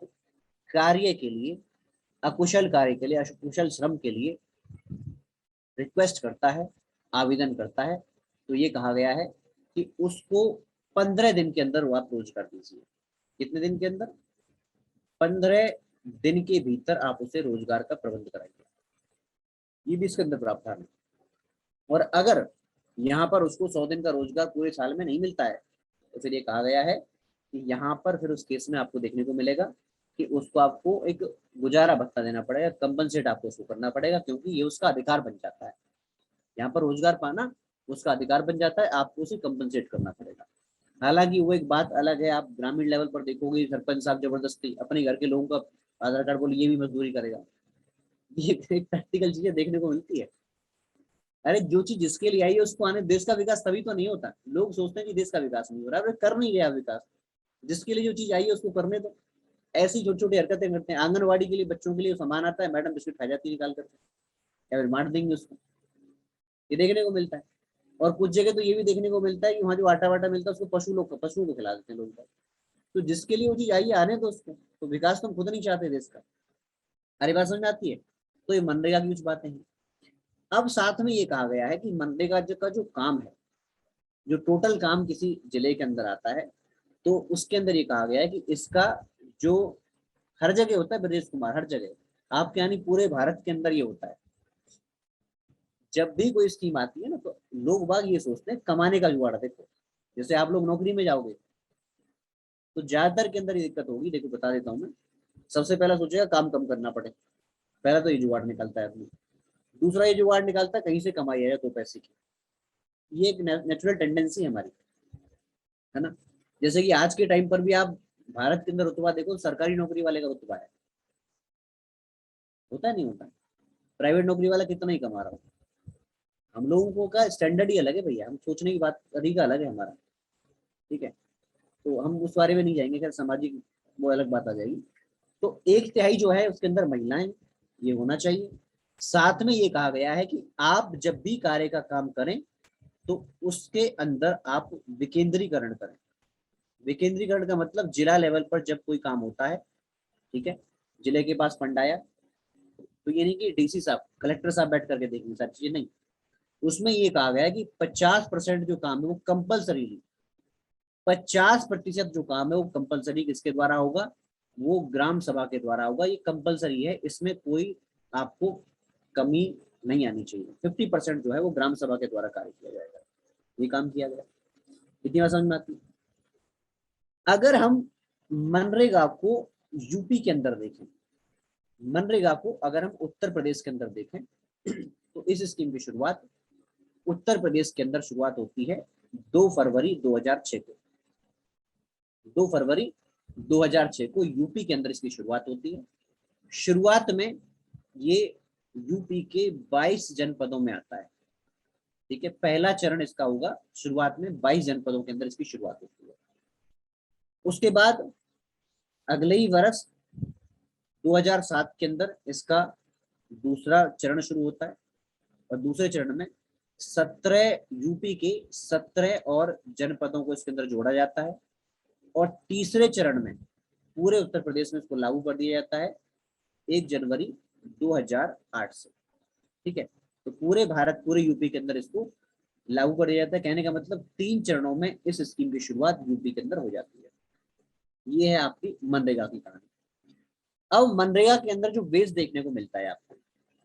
कार्य के लिए, अकुशल कार्य के लिए, अकुशल श्रम के लिए रिक्वेस्ट करता है, आवेदन करता है, तो ये कहा गया है कि उसको 15 दिन के अंदर वो आप रोजगार दीजिए। कितने दिन के अंदर? 15 दिन के भीतर आप उसे रोजगार का प्रबंध कराइए। ये भी इसके अंदर प्रावधान है। और अगर यहाँ पर उसको 100 दिन का रोजगार पूरे साल में नहीं मिलता है तो फिर ये कहा गया है कि यहाँ पर फिर उस केस में आपको देखने को मिलेगा कि उसको आपको एक गुजारा भत्ता देना पड़ेगा, कंपनसेट आपको उसको करना पड़ेगा, क्योंकि ये उसका अधिकार बन जाता है। यहाँ पर रोजगार पाना उसका अधिकार बन जाता है, आपको उसे कंपनसेट करना पड़ेगा। हालांकि वो एक बात अलग है, आप ग्रामीण लेवल पर देखोगे सरपंच साहब जबरदस्ती अपने घर के लोगों का आधार कार्ड बोले ये भी मजदूरी करेगा। ये एक प्रैक्टिकल चीजें देखने को मिलती है। अरे जो चीज जिसके लिए आई है उसको आने। देश का विकास तभी तो नहीं होता। लोग सोचते हैं कि देश का विकास नहीं हो रहा है, अरे कर नहीं गया विकास। जिसके लिए जो चीज आई है उसको करने दो। ऐसी छोटी छोटी हरकतें करते हैं। आंगनबाड़ी के लिए बच्चों के लिए सामान आता है, मैडम बिस्किट खा जाती है निकाल करके, या फिर मार देंगे उसको। ये देखने को मिलता है। और कुछ जगह तो ये भी देखने को मिलता है कि वहाँ जो आटा वाटा मिलता है उसको पशुओं को खिला देते हैं लोग। तो जिसके लिए वो चीज आई है आने दो उसको। तो विकास तो हम खुद नहीं चाहते देश का। हरी बात समझ में आती है? तो ये मनरेगा की कुछ बातें हैं। अब साथ में ये कहा गया है कि मनरेगा का जो काम है, जो टोटल काम किसी जिले के अंदर आता है, तो उसके अंदर ये कहा गया है कि इसका जो हर जगह होता है ब्रजेश कुमार, हर जगह आपके यानी पूरे भारत के अंदर ये होता है। जब भी कोई स्कीम आती है ना तो लोग बाग ये सोचते हैं कमाने का जुगाड़। देखो जैसे आप लोग नौकरी में जाओगे तो ज्यादातर के अंदर ये दिक्कत होगी। देखो बता देता हूँ मैं। सबसे पहला सोचेगा काम कम करना पड़े, पहला तो ये जुगाड़ निकलता है आदमी। दूसरा ये जुगाड़ निकालता है कहीं से कमाई है तो पैसे की। ये एक नेचुरल टेंडेंसी है हमारी, है ना। जैसे कि आज के टाइम पर भी आप भारत के अंदर रुतबा देखो, सरकारी नौकरी वाले का रुतबा है, होता है नहीं होता? प्राइवेट नौकरी वाला कितना ही कमा रहा हो। हम लोगों का स्टैंडर्ड ही अलग है भैया, हम सोचने की बात तरीका अलग है हमारा। ठीक है, तो हम उस बारे में नहीं जाएंगे, खैर सामाजिक वो अलग बात आ जाएगी। तो 1/3 जो है उसके अंदर महिलाएं, ये होना चाहिए। साथ में ये कहा गया है कि आप जब भी कार्य का काम करें तो उसके अंदर आप विकेंद्रीकरण करें। विकेंद्रीकरण का मतलब जिला लेवल पर जब कोई काम होता है, ठीक है, जिले के पास फंड आया, तो ये नहीं कि डीसी साहब कलेक्टर साहब बैठ करके देखेंगे सारी चीजें, नहीं। उसमें ये कहा गया है कि 50% जो काम है वो कंपलसरी, 50% जो काम है वो कंपलसरी किसके द्वारा होगा? वो ग्राम सभा के द्वारा होगा। ये कंपलसरी है, इसमें कोई आपको कमी नहीं आनी चाहिए। 50% जो है वो ग्राम सभा के द्वारा कार्य किया जाएगा। ये काम किया गया। इतनी बात समझ में आती? अगर हम मनरेगा को यूपी के अंदर देखें, मनरेगा को अगर हम उत्तर प्रदेश के अंदर देखें तो इस स्कीम की शुरुआत उत्तर प्रदेश के अंदर शुरुआत होती है 2 फरवरी 2006 को। 2 फरवरी 2006 को यूपी के अंदर इसकी शुरुआत होती है। शुरुआत में ये यूपी के 22 जनपदों में आता है। ठीक है, पहला चरण इसका होगा। शुरुआत में 22 जनपदों के अंदर इसकी शुरुआत होती है। उसके बाद अगले ही वर्ष 2007 के अंदर इसका दूसरा चरण शुरू होता है। और दूसरे चरण में 17 यूपी के 17 और जनपदों को इसके अंदर जोड़ा जाता है। और तीसरे चरण में पूरे उत्तर प्रदेश में इसको लागू कर दिया जाता है 1 जनवरी 2008 से। ठीक है, तो पूरे भारत, पूरे यूपी के अंदर इसको लागू कर दिया जाता है। कहने का मतलब 3 चरणों में इस स्कीम की शुरुआत यूपी के अंदर हो जाती है। ये है आपकी मनरेगा की कहानी। अब मनरेगा के अंदर जो वेज देखने को मिलता है आपको,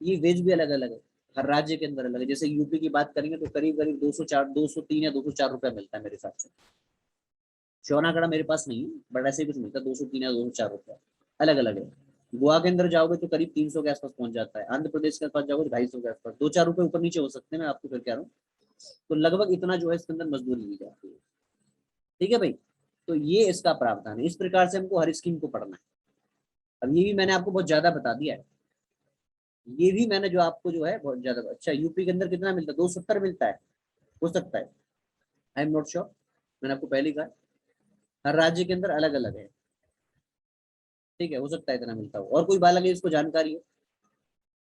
ये वेज भी अलग अलग है, हर राज्य के अंदर अलग है। जैसे यूपी की बात करेंगे तो करीब करीब 203 या 204 रुपया मिलता है मेरे हिसाब से। श्योर आंकड़ा मेरे पास नहीं है, बट ऐसे ही कुछ मिलता है, 203 या 204 रुपया, अलग अलग है। गोवा के अंदर जाओगे तो करीब 300 के आसपास पहुंच जाता है। आंध्र प्रदेश के पास जाओगे 250 के आसपास, 2-4 रुपए ऊपर नीचे हो सकते हैं, मैं आपको फिर कह रहा हूँ। तो लगभग इतना जो है इसके अंदर मजदूरी ली जाती है। ठीक है भाई, तो ये इसका प्रावधान है। इस प्रकार से हमको हर स्कीम को पढ़ना है। अब ये भी मैंने आपको बहुत ज्यादा बता दिया है। ये भी मैंने जो आपको जो है बहुत ज्यादा। अच्छा, यूपी के अंदर कितना मिलता है? 270 मिलता है, हो सकता है, आई एम नॉट श्योर। मैंने आपको पहले कहा हर राज्य के अंदर अलग अलग है। ठीक है, हो सकता है इतना मिलता हो। और कोई बात लगे इसको जानकारी हो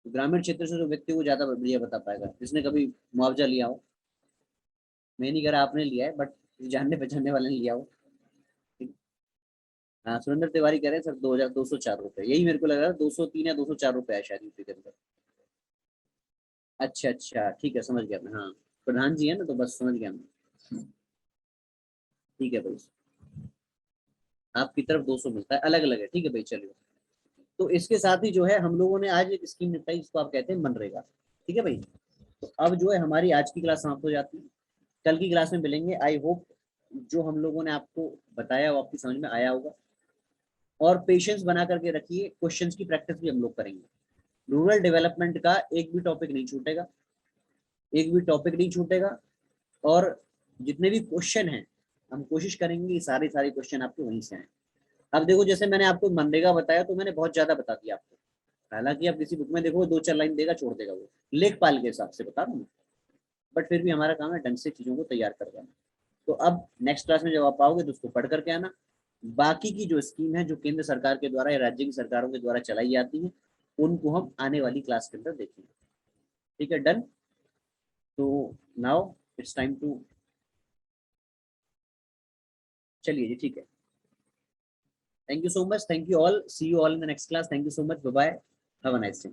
तो ग्रामीण क्षेत्र से जो व्यक्ति को ज्यादा बढ़िया बता पाएगा, जिसने कभी मुआवजा लिया हो। मैं नहीं कह रहा आपने लिया है, बट जानने पहचानने वाले ने लिया हो। हाँ, सुरेंद्र तिवारी कह रहे हैं सर 2,204 रुपए, यही मेरे को लग रहा है 203 या 204 रुपए है शायद यूपी के अंदर। अच्छा अच्छा, ठीक है, समझ गया मैं। हाँ, प्रधान जी है ना, तो बस समझ गया मैं। ठीक है भाई, आपकी तरफ 200 मिलता है, अलग अलग है, ठीक है भाई चलिए। तो इसके साथ ही जो है हम लोगों ने आज एक स्कीम निपटाई जिसको आप कहते हैं मनरेगा, ठीक है भाई। तो अब जो है हमारी आज की क्लास समाप्त हो जाती है, कल की क्लास में मिलेंगे। आई होप जो हम लोगों ने आपको बताया वो आपकी समझ में आया होगा, और पेशेंस बना करके रखिए, क्वेश्चंस की प्रैक्टिस भी हम लोग करेंगे। रूरल डेवलपमेंट का एक भी टॉपिक नहीं छूटेगा, एक भी टॉपिक नहीं छूटेगा, और जितने भी क्वेश्चन हैं हम कोशिश करेंगे कि सारे सारे क्वेश्चन आपके वहीं से आए। अब देखो जैसे मैंने आपको मनरेगा बताया तो मैंने बहुत ज्यादा बता दिया आपको, हालांकि आप किसी बुक में देखो 2-4 लाइन देगा छोड़ देगा, वो लेखपाल के हिसाब से बता रहा हूँ, बट फिर भी हमारा काम है ढंग से चीजों को तैयार करवाना। तो अब नेक्स्ट क्लास में जब आप आओगे तो उसको पढ़ करके आना। बाकी की जो स्कीम है जो केंद्र सरकार के द्वारा या राज्य की सरकारों के द्वारा चलाई जाती है उनको हम आने वाली क्लास के अंदर देखेंगे, ठीक है डन। तो नाउ इट्स टाइम टू, चलिए जी ठीक है। Thank you so much, thank you all, see you all in the next class, thank you so much, bye bye, have a nice day.